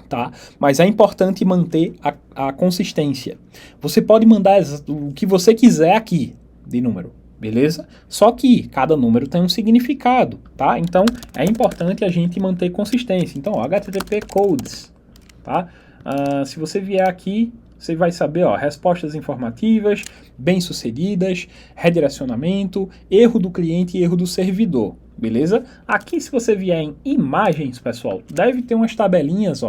Tá? Mas é importante manter a consistência. Você pode mandar o que você quiser aqui de número, beleza? Só que cada número tem um significado, tá? Então é importante a gente manter consistência. Então, HTTP codes, tá? Se você vier aqui, você vai saber, respostas informativas, bem-sucedidas, redirecionamento, erro do cliente e erro do servidor, beleza? Aqui, se você vier em imagens, pessoal, deve ter umas tabelinhas,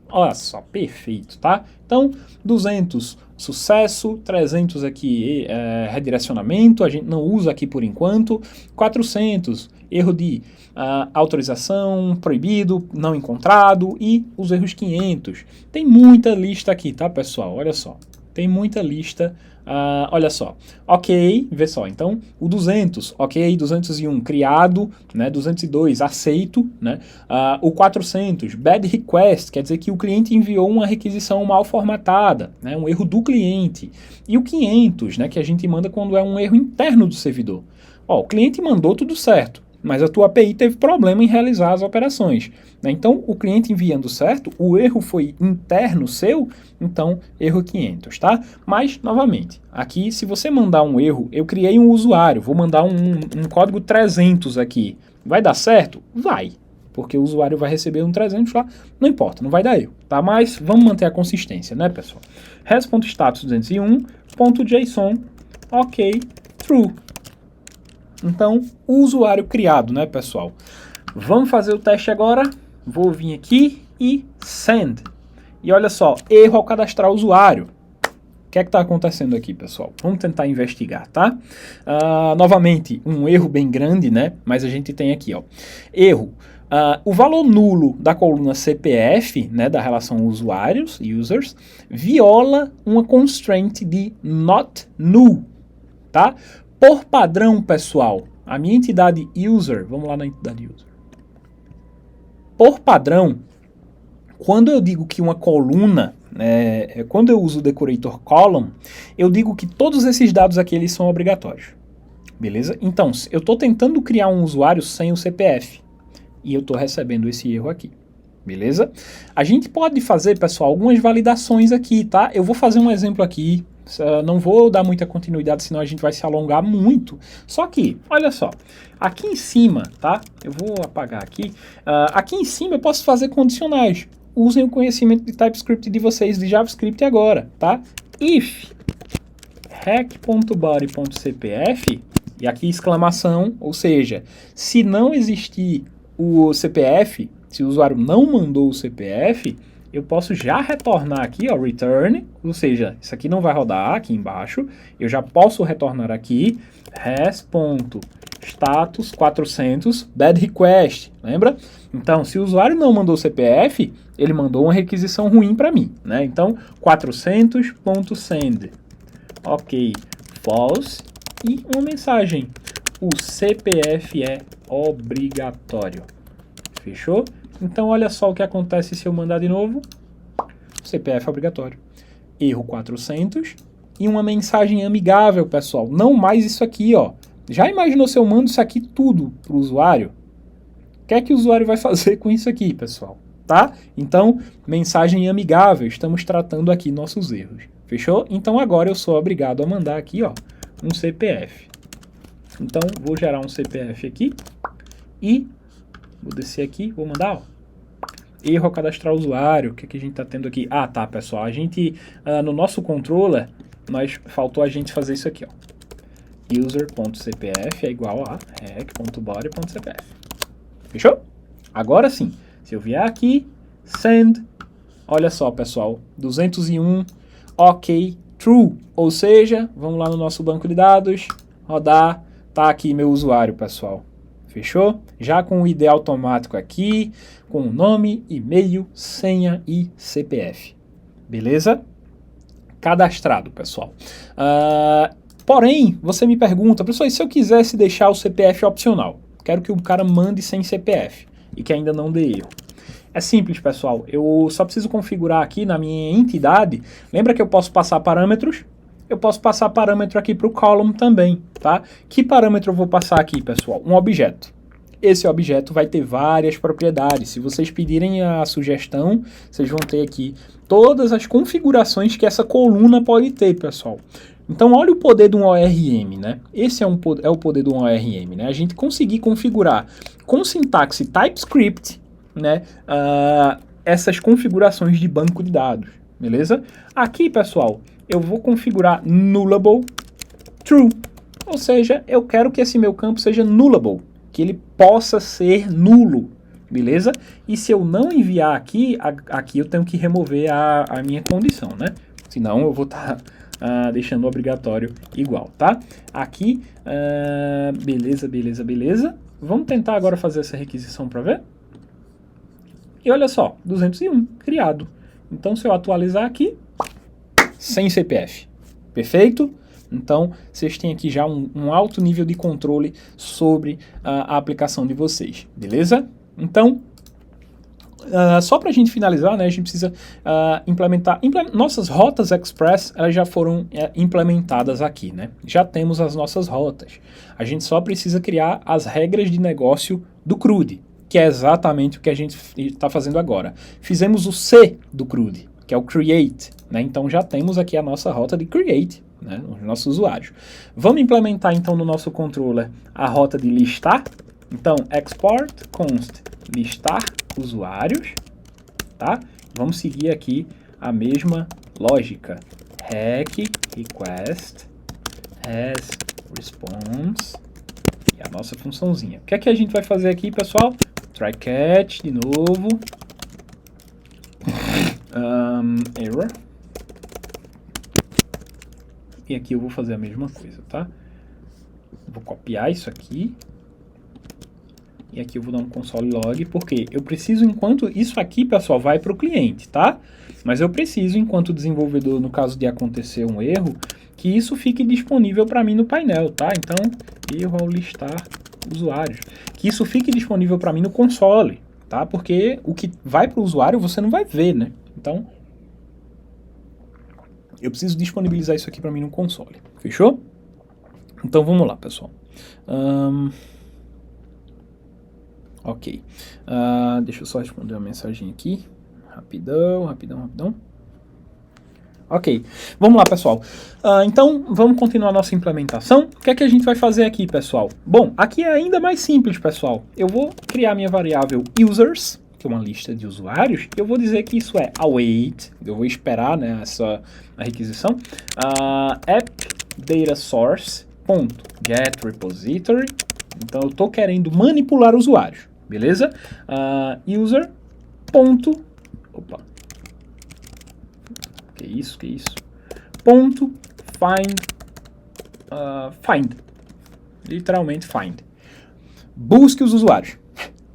olha só, perfeito, tá? Então, 200, sucesso, 300 aqui, redirecionamento, a gente não usa aqui por enquanto, 400, erro de autorização, proibido, não encontrado, e os erros 500. Tem muita lista aqui, tá, pessoal? Olha só, tem muita lista. Olha só, ok, vê só, então o 200, ok, 201 criado, né, 202 aceito, né, o 400, bad request, quer dizer que o cliente enviou uma requisição mal formatada, né, um erro do cliente, e o 500, né, que a gente manda quando é um erro interno do servidor. O cliente mandou tudo certo, mas a tua API teve problema em realizar as operações, né? Então, o cliente enviando certo, o erro foi interno seu, então, erro 500, tá? Mas, novamente, aqui, se você mandar um erro, eu criei um usuário, vou mandar um código 300 aqui, vai dar certo? Vai. porque o usuário vai receber um 300 lá, não importa, não vai dar erro, tá? Mas vamos manter a consistência, né, pessoal? res.status 201.json, ok, true. Então, o usuário criado, né, pessoal? Vamos fazer o teste agora. Vou vir aqui e send. E olha só, erro ao cadastrar o usuário. O que é que está acontecendo aqui, pessoal? Vamos tentar investigar, tá? Novamente, um erro bem grande, né? Mas a gente tem aqui, ó. Erro. O valor nulo da coluna CPF, né, da relação usuários, users, viola uma constraint de not null, tá? Por padrão, pessoal, a minha entidade user, vamos lá na entidade user. Por padrão, quando eu digo que uma coluna, quando eu uso o decorator column, eu digo que todos esses dados aqui eles são obrigatórios. Beleza? Então, eu estou tentando criar um usuário sem o CPF e eu estou recebendo esse erro aqui. Beleza? A gente pode fazer, pessoal, algumas validações aqui, tá? Eu vou fazer um exemplo aqui. Não vou dar muita continuidade, senão a gente vai se alongar muito. Só que, olha só, aqui em cima, tá? Eu vou apagar aqui. Aqui em cima eu posso fazer condicionais. Usem o conhecimento de TypeScript de vocês, de JavaScript agora, tá? If rec.body.cpf, e aqui exclamação, ou seja, se não existir o CPF, se o usuário não mandou o CPF, eu posso já retornar aqui, ó, return, ou seja, isso aqui não vai rodar aqui embaixo, eu já posso retornar aqui, res.status 400 bad request, lembra? Então, se o usuário não mandou o CPF, ele mandou uma requisição ruim para mim, né? Então, 400.send, ok, false, e uma mensagem, o CPF é obrigatório, fechou? Então, olha só o que acontece se eu mandar de novo. CPF é obrigatório. Erro 400. E uma mensagem amigável, pessoal. Não mais isso aqui, ó. Já imaginou se eu mando isso aqui tudo para o usuário? O que é que o usuário vai fazer com isso aqui, pessoal? Tá? Então, mensagem amigável. Estamos tratando aqui nossos erros. Fechou? Então, agora eu sou obrigado a mandar aqui, ó, um CPF. Então, vou gerar um CPF aqui. E vou descer aqui, vou mandar, ó, erro ao cadastrar o usuário. O que, que a gente está tendo aqui? Ah, tá, pessoal. A gente, no nosso controller, faltou a gente fazer isso aqui, ó. User.cpf é igual a rec.body.cpf. Fechou? Agora sim. Se eu vier aqui, send, olha só, pessoal, 201, ok, true. Ou seja, vamos lá no nosso banco de dados, rodar, tá aqui meu usuário, pessoal. Fechou? Já com o ID automático aqui, com o nome, e-mail, senha e CPF. Beleza? Cadastrado, pessoal. Porém, você me pergunta, professor, e se eu quisesse deixar o CPF opcional? Quero que o cara mande sem CPF e que ainda não dê erro. É simples, pessoal. Eu só preciso configurar aqui na minha entidade. Lembra que eu posso passar parâmetros? Eu posso passar parâmetro aqui para o column também, tá? Que parâmetro eu vou passar aqui, pessoal? Um objeto. Esse objeto vai ter várias propriedades. Se vocês pedirem a sugestão, vocês vão ter aqui todas as configurações que essa coluna pode ter, pessoal. Então, olha o poder de um ORM, né? Esse é o poder de um ORM, né? A gente conseguir configurar com sintaxe TypeScript, né? Essas configurações de banco de dados, beleza? Aqui, pessoal, eu vou configurar nullable true, ou seja, eu quero que esse meu campo seja nullable, que ele possa ser nulo, beleza? E se eu não enviar aqui, aqui eu tenho que remover a minha condição, né? Senão eu vou estar deixando obrigatório igual, tá? Aqui, beleza, beleza, beleza. Vamos tentar agora fazer essa requisição para ver? E olha só, 201, criado. Então, se eu atualizar aqui, sem CPF. Perfeito? Então, vocês têm aqui já um alto nível de controle sobre a aplicação de vocês. Beleza? Então, só para a gente finalizar, né, a gente precisa implementar... Nossas rotas Express, elas já foram implementadas aqui, né? Já temos as nossas rotas. A gente só precisa criar as regras de negócio do CRUD, que é exatamente o que a gente está fazendo agora. Fizemos o C do CRUD, que é o Create, né? Então já temos aqui a nossa rota de Create, né, os nossos usuários. Vamos implementar então no nosso controller a rota de listar, Então, export const listar usuários, tá? Vamos seguir aqui a mesma lógica. Rec request has response e a nossa funçãozinha. O que é que a gente vai fazer aqui, pessoal? Try catch de novo. Error. E aqui eu vou fazer a mesma coisa, tá? Vou copiar isso aqui. E aqui eu vou dar um console log, porque eu preciso, enquanto isso aqui, pessoal, vai para o cliente, tá? Mas eu preciso, enquanto desenvolvedor, no caso de acontecer um erro, que isso fique disponível para mim no painel, tá? Então, erro ao listar usuários. Que isso fique disponível para mim no console, tá? Porque o que vai para o usuário você não vai ver, né? Então, eu preciso disponibilizar isso aqui para mim no console. Fechou? Então, vamos lá, pessoal. Ok. Deixa eu só responder uma mensagem aqui. Rapidão. Ok. Vamos lá, pessoal. Então, vamos continuar a nossa implementação. O que é que a gente vai fazer aqui, pessoal? Bom, aqui é ainda mais simples, pessoal. Eu vou criar minha variável users, que é uma lista de usuários, e eu vou dizer que isso é await. Eu vou esperar, né, a requisição. App data source.get repository. Então, eu estou querendo manipular usuários. Beleza? User. Opa. Que isso? Ponto find. Literalmente find. Busque os usuários.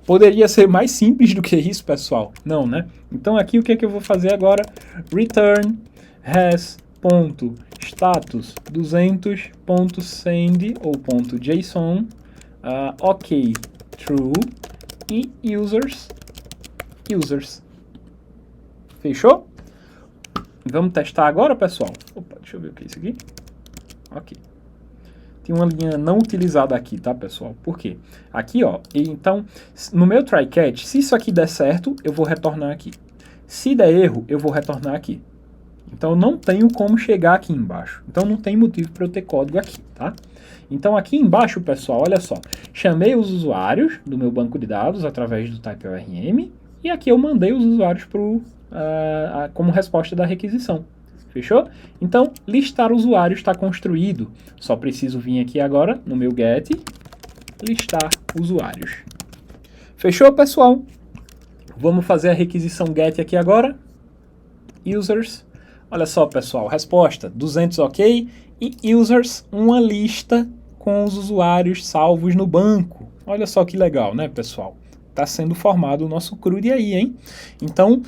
Poderia ser mais simples do que isso, pessoal? Não, né? Então aqui o que é que eu vou fazer agora? Return has.status 200.send ou .json ok true e users. Fechou? Vamos testar agora, pessoal? Opa, deixa eu ver o que é isso aqui. Ok. Tem uma linha não utilizada aqui, tá, pessoal? Por quê? Aqui, ó, então, no meu try catch, se isso aqui der certo, eu vou retornar aqui. Se der erro, eu vou retornar aqui. Então, eu não tenho como chegar aqui embaixo. Então, não tem motivo para eu ter código aqui, tá? Então, aqui embaixo, pessoal, olha só. Chamei os usuários do meu banco de dados através do type ORM. E aqui eu mandei os usuários como resposta da requisição. Fechou? Então, listar usuários está construído. Só preciso vir aqui agora no meu get, listar usuários. Fechou, pessoal? Vamos fazer a requisição get aqui agora. Users. Olha só, pessoal, resposta 200 ok e users, uma lista com os usuários salvos no banco. Olha só que legal, né, pessoal? Está sendo formado o nosso CRUD aí, hein? Então,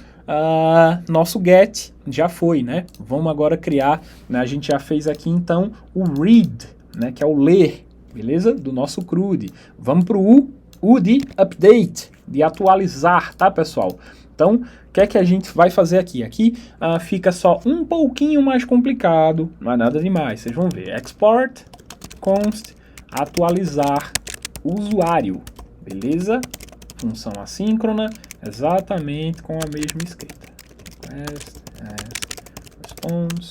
nosso get já foi, né? Vamos agora criar, né? A gente já fez aqui, então, o read, né? Que é o ler, beleza? Do nosso CRUD. Vamos para o U de update, de atualizar, tá, pessoal? Então, o que é que a gente vai fazer aqui? Aqui fica só um pouquinho mais complicado, não é nada demais, vocês vão ver. Export const atualizar usuário, beleza? Função assíncrona, exatamente com a mesma escrita. Response.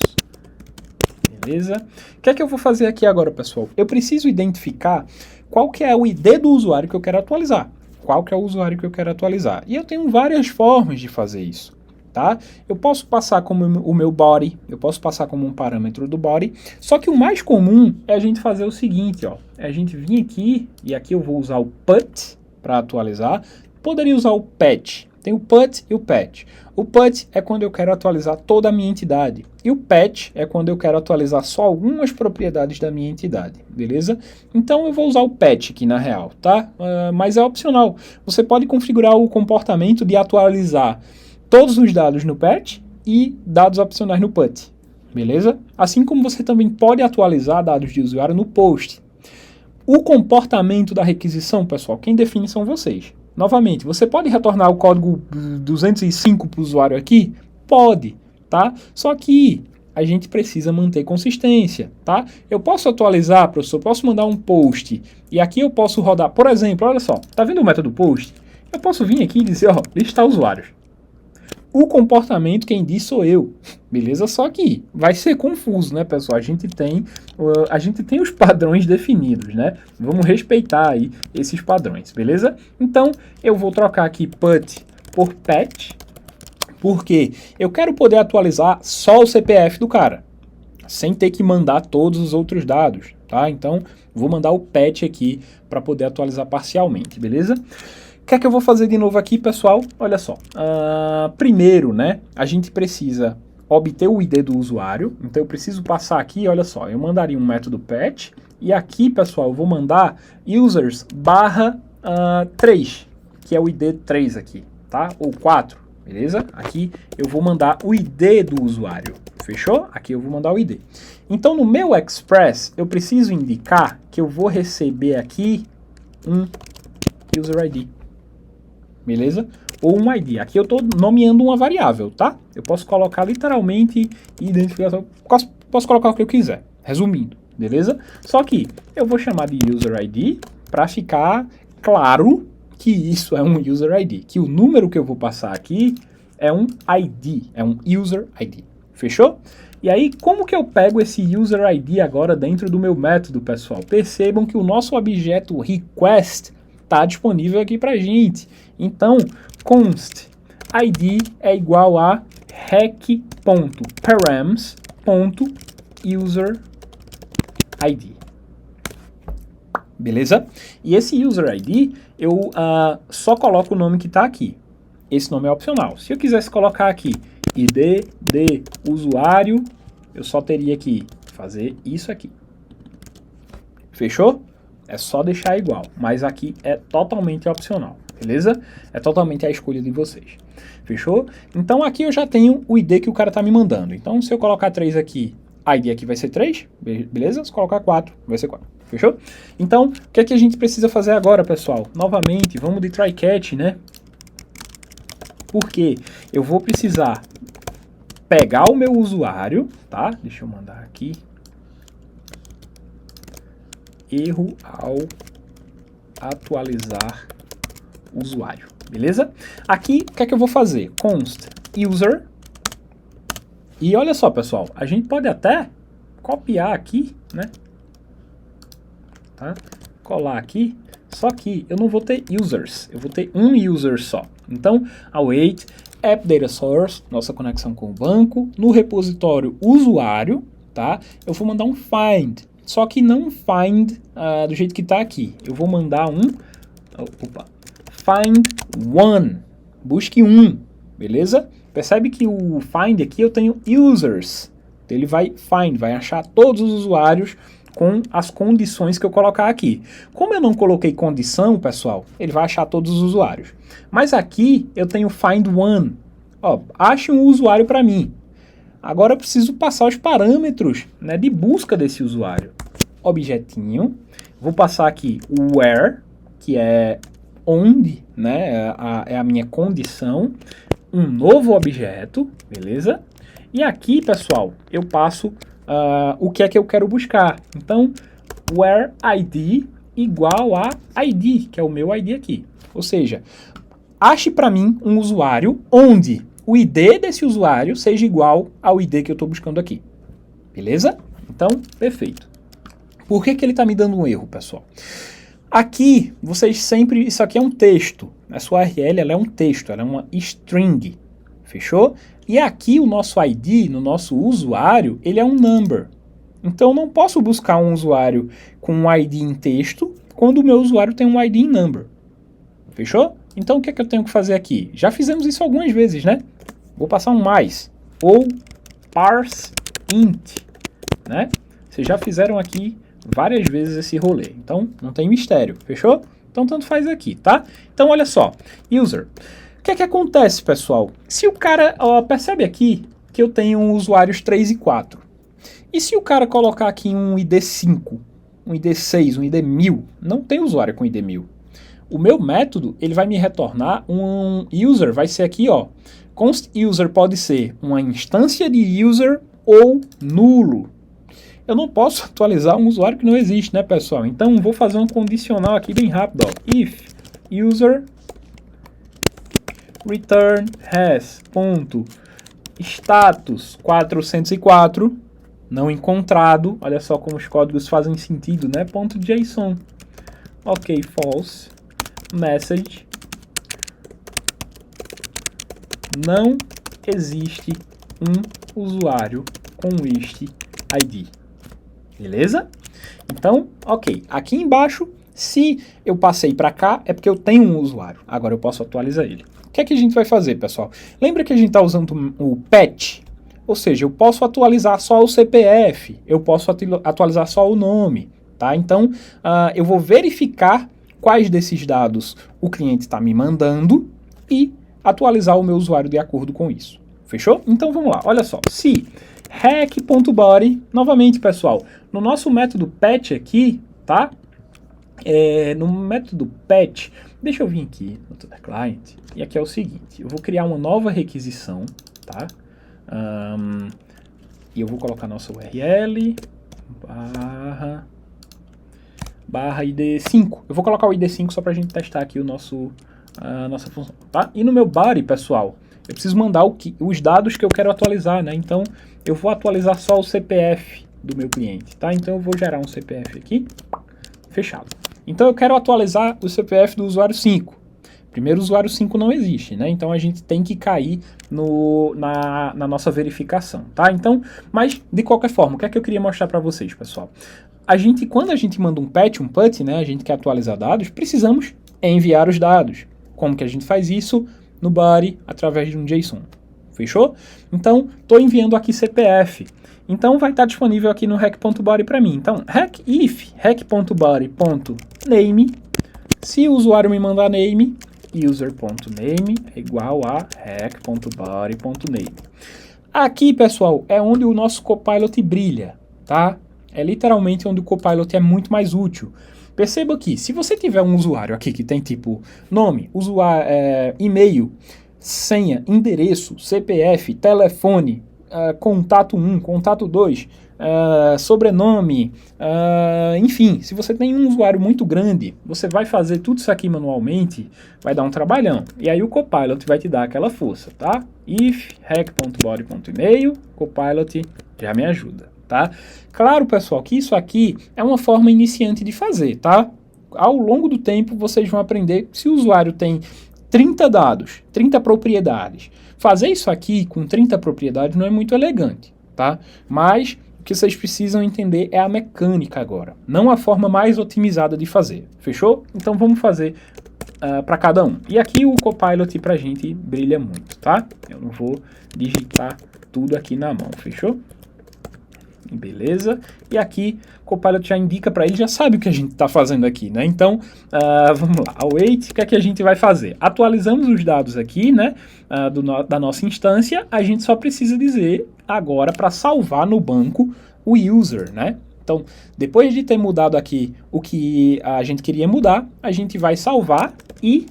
Beleza? O que é que eu vou fazer aqui agora, pessoal? Eu preciso identificar qual que é o ID do usuário que eu quero atualizar. Qual que é o usuário que eu quero atualizar? E eu tenho várias formas de fazer isso, tá? Eu posso passar como o meu body, eu posso passar como um parâmetro do body, só que o mais comum é a gente fazer o seguinte, ó. É a gente vir aqui, e aqui eu vou usar o put para atualizar. Poderia usar o patch. Tem o put e o patch. O put é quando eu quero atualizar toda a minha entidade. E o patch é quando eu quero atualizar só algumas propriedades da minha entidade. Beleza? Então eu vou usar o patch aqui na real, tá? Mas é opcional. Você pode configurar o comportamento de atualizar todos os dados no patch e dados opcionais no put. Beleza? Assim como você também pode atualizar dados de usuário no post. O comportamento da requisição, pessoal, quem define são vocês. Novamente, você pode retornar o código 205 para o usuário aqui? Pode, tá? Só que a gente precisa manter consistência, tá? Eu posso atualizar, professor, posso mandar um post e aqui eu posso rodar, por exemplo, olha só, tá vendo o método post? Eu posso vir aqui e dizer, ó, listar usuários. o comportamento quem diz sou eu, beleza? Só que vai ser confuso, né, pessoal? A gente tem os padrões definidos, né? Vamos respeitar aí esses padrões, beleza? Então, eu vou trocar aqui put por pet, porque eu quero poder atualizar só o CPF do cara, sem ter que mandar todos os outros dados, tá? Então, vou mandar o pet aqui para poder atualizar parcialmente, beleza? O que é que eu vou fazer de novo aqui, pessoal? Olha só. Primeiro, né, a gente precisa obter o ID do usuário. Então, eu preciso passar aqui, olha só, eu mandaria um método pet. E aqui, pessoal, eu vou mandar users barra 3, que é o ID 3 aqui, tá? Ou 4, beleza? Aqui eu vou mandar o ID do usuário, fechou? Aqui eu vou mandar o ID. Então, no meu Express, eu preciso indicar que eu vou receber aqui um user ID. Beleza? Ou um ID. Aqui eu estou nomeando uma variável, tá? Eu posso colocar literalmente identificação, posso colocar o que eu quiser, resumindo, beleza? Só que eu vou chamar de user ID para ficar claro que isso é um user ID, que o número que eu vou passar aqui é um ID, é um user ID, fechou? E aí, como que eu pego esse user ID agora dentro do meu método, pessoal? Percebam que o nosso objeto request está disponível aqui para gente. Então, const id é igual a rec.params.user_id. Beleza? E esse user ID, eu só coloco o nome que está aqui. Esse nome é opcional. Se eu quisesse colocar aqui id de usuário, eu só teria que fazer isso aqui. Fechou? É só deixar igual, mas aqui é totalmente opcional, beleza? É totalmente a escolha de vocês, fechou? Então aqui eu já tenho o ID que o cara tá me mandando. Então se eu colocar 3 aqui, a ID aqui vai ser 3, beleza? Se colocar 4, vai ser 4, fechou? Então, o que é que a gente precisa fazer agora, pessoal? Novamente, vamos de try catch, né? Porque eu vou precisar pegar o meu usuário, tá? Deixa eu mandar aqui. Erro ao atualizar o usuário, beleza? Aqui, o que é que eu vou fazer? Const user. E olha só, pessoal, a gente pode até copiar aqui, né? Tá? Colar aqui, só que eu não vou ter users, eu vou ter um user só. Então, await app data source, nossa conexão com o banco, no repositório usuário, tá? Eu vou mandar um find. Só que não find do jeito que está aqui. Eu vou mandar find one. Busque um, beleza? Percebe que o find aqui eu tenho users. Então ele vai achar todos os usuários com as condições que eu colocar aqui. Como eu não coloquei condição, pessoal, ele vai achar todos os usuários. Mas aqui eu tenho find one. Ó, ache um usuário para mim. Agora eu preciso passar os parâmetros, né, de busca desse usuário. Objetinho, vou passar aqui o where, que é onde, né, é a minha condição, um novo objeto, beleza? E aqui, pessoal, eu passo o que é que eu quero buscar. Então, where id igual a id, que é o meu id aqui. Ou seja, ache para mim um usuário onde o ID desse usuário seja igual ao ID que eu estou buscando aqui. Beleza? Então, perfeito. Por que ele está me dando um erro, pessoal? Aqui, vocês sempre... Isso aqui é um texto. A sua URL ela é um texto, ela é uma string. Fechou? E aqui o nosso ID, no nosso usuário, ele é um number. Então, eu não posso buscar um usuário com um ID em texto quando o meu usuário tem um ID em number. Fechou? Então, o que é que eu tenho que fazer aqui? Já fizemos isso algumas vezes, né? Vou passar um mais. Ou parse int, né? Vocês já fizeram aqui várias vezes esse rolê. Então, não tem mistério. Fechou? Então, tanto faz aqui, tá? Então, olha só. User. O que é que acontece, pessoal? Se o cara... percebe aqui que eu tenho usuários 3 e 4. E se o cara colocar aqui um ID 5, um ID 6, um ID 1000? Não tem usuário com ID 1000. O meu método, ele vai me retornar um user, vai ser aqui, ó. Const user pode ser uma instância de user ou nulo. Eu não posso atualizar um usuário que não existe, né, pessoal? Então, vou fazer um condicional aqui bem rápido, ó. If user return has ponto status 404 não encontrado. Olha só como os códigos fazem sentido, né? Ponto .json. Ok, false. Message. Não existe um usuário com este ID. Beleza? Então, ok. Aqui embaixo, se eu passei para cá, é porque eu tenho um usuário. Agora eu posso atualizar ele. O que é que a gente vai fazer, pessoal? Lembra que a gente está usando o patch? Ou seja, eu posso atualizar só o CPF, eu posso atualizar só o nome, tá? Então, eu vou verificar quais desses dados o cliente está me mandando e atualizar o meu usuário de acordo com isso. Fechou? Então, vamos lá. Olha só. Se hack.body, novamente, pessoal, no nosso método patch aqui, tá? No método patch, deixa eu vir aqui no client, e aqui é o seguinte, eu vou criar uma nova requisição, tá? E eu vou colocar nossa URL barra ID5. Eu vou colocar o ID5 só para a gente testar aqui o nossa função, tá? E no meu body, pessoal, eu preciso mandar os dados que eu quero atualizar, né? Então, eu vou atualizar só o CPF do meu cliente, tá? Então, eu vou gerar um CPF aqui, fechado. Então, eu quero atualizar o CPF do usuário 5. Primeiro, o usuário 5 não existe, né? Então, a gente tem que cair na nossa verificação, tá? Então, mas, de qualquer forma, o que é que eu queria mostrar para vocês, pessoal? Quando a gente manda um patch, um put, né? A gente quer atualizar dados, precisamos enviar os dados. Como que a gente faz isso? No body, através de um JSON. Fechou? Então, estou enviando aqui CPF. Então, vai estar disponível aqui no hack.body para mim. Então, if hack.body.name, se o usuário me mandar name, user.name é igual a hack.body.name. Aqui, pessoal, é onde o nosso Copilot brilha, tá? É literalmente onde o Copilot é muito mais útil. Perceba que, se você tiver um usuário aqui que tem tipo nome, e-mail, senha, endereço, CPF, telefone, contato 1, contato 2, sobrenome, enfim, se você tem um usuário muito grande, você vai fazer tudo isso aqui manualmente, vai dar um trabalhão. E aí o Copilot vai te dar aquela força, tá? If hack.body.email, Copilot já me ajuda, tá? Claro, pessoal, que isso aqui é uma forma iniciante de fazer, tá? Ao longo do tempo, vocês vão aprender, se o usuário tem 30 dados, 30 propriedades, fazer isso aqui com 30 propriedades não é muito elegante, tá? Mas o que vocês precisam entender é a mecânica agora, não a forma mais otimizada de fazer, fechou? Então vamos fazer para cada um. E aqui o Copilot pra gente brilha muito, tá? Eu não vou digitar tudo aqui na mão, fechou? Beleza? E aqui o Copilot já indica para ele, já sabe o que a gente está fazendo aqui, né? Então, vamos lá. Await, o que é que a gente vai fazer? Atualizamos os dados aqui, né? Da nossa instância, a gente só precisa dizer agora para salvar no banco o user, né? Então, depois de ter mudado aqui o que a gente queria mudar, a gente vai salvar e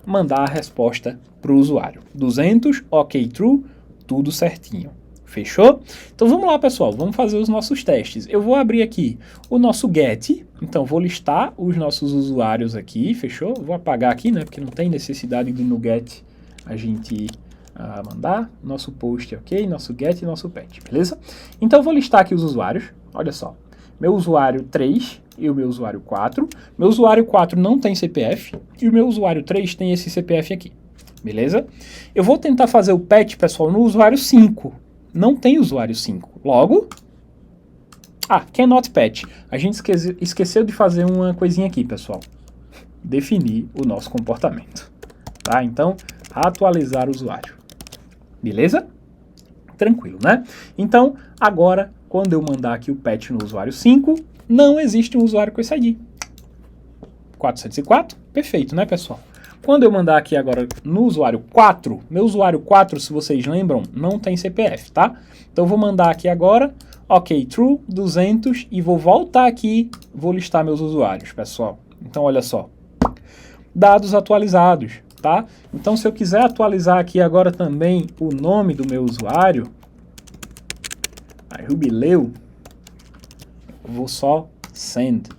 mandar a resposta para o usuário. 200, ok, true, tudo certinho. Fechou? Então vamos lá, pessoal, vamos fazer os nossos testes. Eu vou abrir aqui o nosso get, então vou listar os nossos usuários aqui, fechou? Vou apagar aqui, né, porque não tem necessidade de no get a gente mandar nosso post, ok? Nosso get e nosso patch, beleza? Então eu vou listar aqui os usuários, olha só, meu usuário 3 e o meu usuário 4. Meu usuário 4 não tem CPF e o meu usuário 3 tem esse CPF aqui, beleza? Eu vou tentar fazer o patch, pessoal, no usuário 5. Não tem usuário 5. Logo, cannot patch. A gente esqueceu de fazer uma coisinha aqui, pessoal. Definir o nosso comportamento. Tá? Então, atualizar o usuário. Beleza? Tranquilo, né? Então, agora, quando eu mandar aqui o patch no usuário 5, não existe um usuário com esse ID. 404? Perfeito, né, pessoal? Quando eu mandar aqui agora no usuário 4, meu usuário 4, se vocês lembram, não tem CPF, tá? Então eu vou mandar aqui agora, ok, true, 200, e vou voltar aqui, vou listar meus usuários, pessoal. Então olha só, dados atualizados, tá? Então se eu quiser atualizar aqui agora também o nome do meu usuário, Jubileu, vou só send,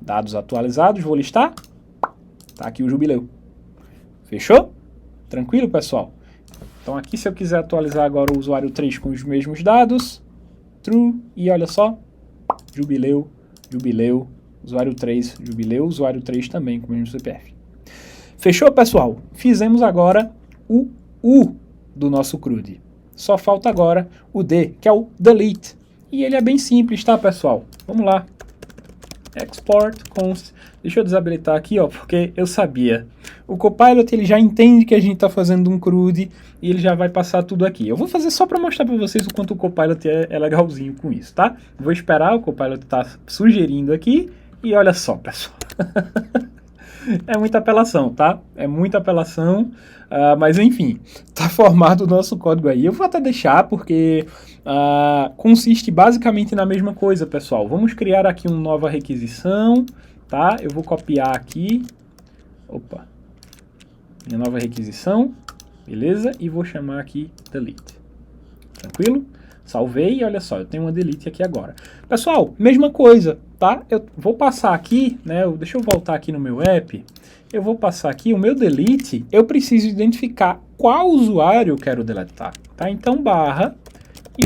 dados atualizados, vou listar, tá aqui o Jubileu. Fechou? Tranquilo, pessoal? Então aqui, se eu quiser atualizar agora o usuário 3 com os mesmos dados, true, e olha só, jubileu, jubileu, usuário 3, jubileu, usuário 3 também com o mesmo CPF. Fechou, pessoal? Fizemos agora o U do nosso CRUD. Só falta agora o D, que é o delete. E ele é bem simples, tá, pessoal? Vamos lá. Export const. Deixa eu desabilitar aqui, ó, porque eu sabia. O Copilot, ele já entende que a gente está fazendo um CRUD e ele já vai passar tudo aqui. Eu vou fazer só para mostrar para vocês o quanto o Copilot é legalzinho com isso, tá? Vou esperar, o Copilot tá sugerindo aqui e olha só, pessoal. É muita apelação, tá? É muita apelação, mas enfim, tá formado o nosso código aí. Eu vou até deixar porque consiste basicamente na mesma coisa, pessoal. Vamos criar aqui uma nova requisição, tá? Eu vou copiar aqui, opa, minha nova requisição, beleza? E vou chamar aqui delete, tranquilo? Salvei e olha só, eu tenho uma delete aqui agora. Pessoal, mesma coisa, tá? Eu vou passar aqui, né? Deixa eu voltar aqui no meu app. Eu vou passar aqui o meu delete. Eu preciso identificar qual usuário eu quero deletar, tá? Então, barra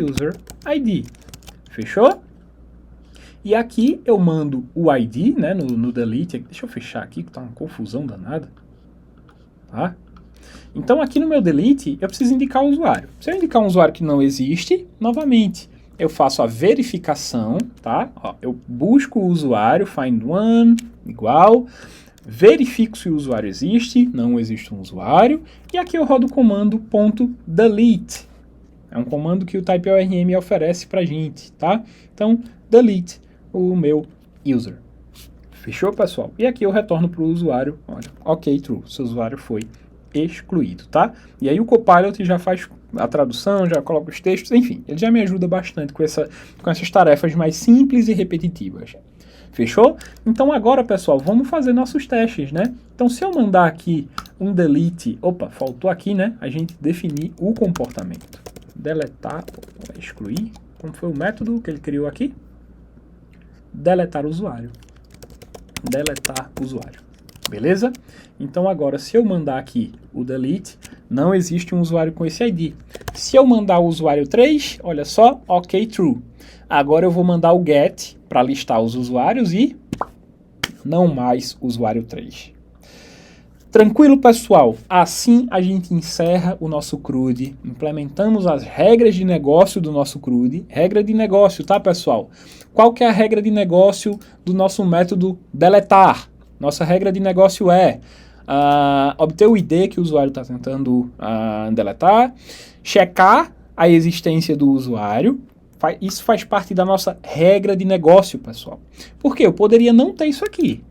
user ID. Fechou? E aqui eu mando o ID, né? No delete. Deixa eu fechar aqui que tá uma confusão danada. Tá? Então, aqui no meu delete, eu preciso indicar o usuário. Se eu indicar um usuário que não existe, novamente, eu faço a verificação, tá? Ó, eu busco o usuário, find one, igual, verifico se o usuário existe, não existe um usuário, e aqui eu rodo o comando .delete. É um comando que o TypeORM oferece pra gente, tá? Então, delete o meu user. Fechou, pessoal? E aqui eu retorno para o usuário, olha, ok, true, seu usuário foi excluído, tá? E aí o Copilot já faz a tradução, já coloca os textos, enfim, ele já me ajuda bastante com essas tarefas mais simples e repetitivas. Fechou? Então agora, pessoal, vamos fazer nossos testes, né? Então se eu mandar aqui um delete, opa, faltou aqui, né? A gente definir o comportamento. Deletar, excluir, como foi o método que ele criou aqui? Deletar o usuário. Deletar o usuário. Beleza? Então agora, se eu mandar aqui o delete, não existe um usuário com esse ID. Se eu mandar o usuário 3, olha só, ok, true. Agora eu vou mandar o get para listar os usuários e não mais usuário 3. Tranquilo, pessoal? Assim a gente encerra o nosso CRUD, implementamos as regras de negócio do nosso CRUD. Regra de negócio, tá, pessoal? Qual que é a regra de negócio do nosso método deletar? Nossa regra de negócio é obter o ID que o usuário está tentando deletar, checar a existência do usuário. Isso faz parte da nossa regra de negócio, pessoal. Por quê? Eu poderia não ter isso aqui.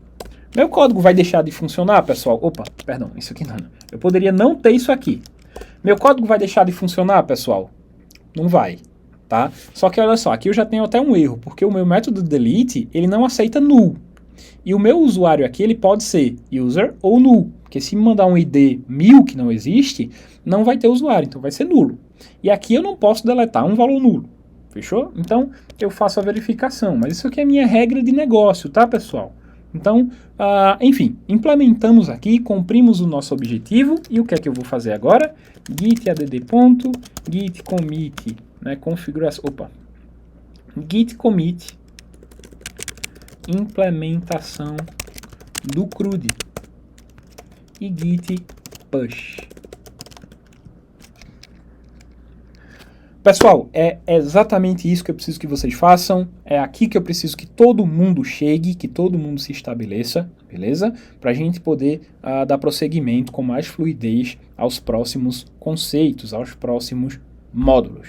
Meu código vai deixar de funcionar, pessoal? Opa, perdão, isso aqui não. Eu poderia não ter isso aqui. Meu código vai deixar de funcionar, pessoal? Não vai, tá? Só que olha só, aqui eu já tenho até um erro, porque o meu método delete, ele não aceita null. E o meu usuário aqui, ele pode ser user ou null, porque se me mandar um ID 1000 que não existe, não vai ter usuário, então vai ser nulo. E aqui eu não posso deletar um valor nulo, fechou? Então, eu faço a verificação, mas isso aqui é a minha regra de negócio, tá, pessoal? Então, enfim, implementamos aqui, cumprimos o nosso objetivo, e o que é que eu vou fazer agora? Git add.git commit, né, configuração, git commit, implementação do CRUD e git push. Pessoal, é exatamente isso que eu preciso que vocês façam, é aqui que eu preciso que todo mundo chegue, que todo mundo se estabeleça, beleza? Para a gente poder dar prosseguimento com mais fluidez aos próximos conceitos, aos próximos módulos.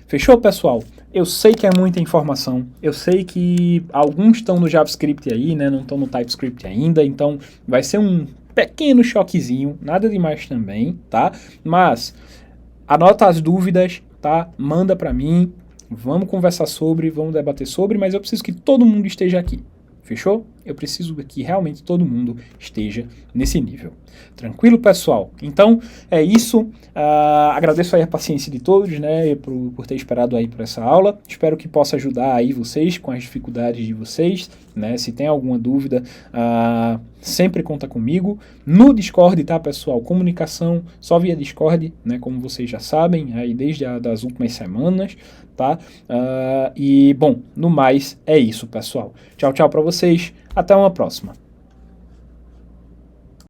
Fechou, pessoal? Eu sei que é muita informação, eu sei que alguns estão no JavaScript aí, né, não estão no TypeScript ainda, então vai ser um pequeno choquezinho, nada demais também, tá? Mas anota as dúvidas, tá? Manda para mim, vamos conversar sobre, vamos debater sobre, mas eu preciso que todo mundo esteja aqui, fechou? eu preciso que realmente todo mundo esteja nesse nível. Tranquilo, pessoal? Então, é isso. Agradeço aí a paciência de todos, né, por ter esperado aí por essa aula. Espero que possa ajudar aí vocês com as dificuldades de vocês, né? Se tem alguma dúvida, sempre conta comigo. No Discord, tá, pessoal? Comunicação só via Discord, né, como vocês já sabem, aí desde as últimas semanas, tá? E, bom, no mais, é isso, pessoal. Tchau, tchau para vocês. Até uma próxima.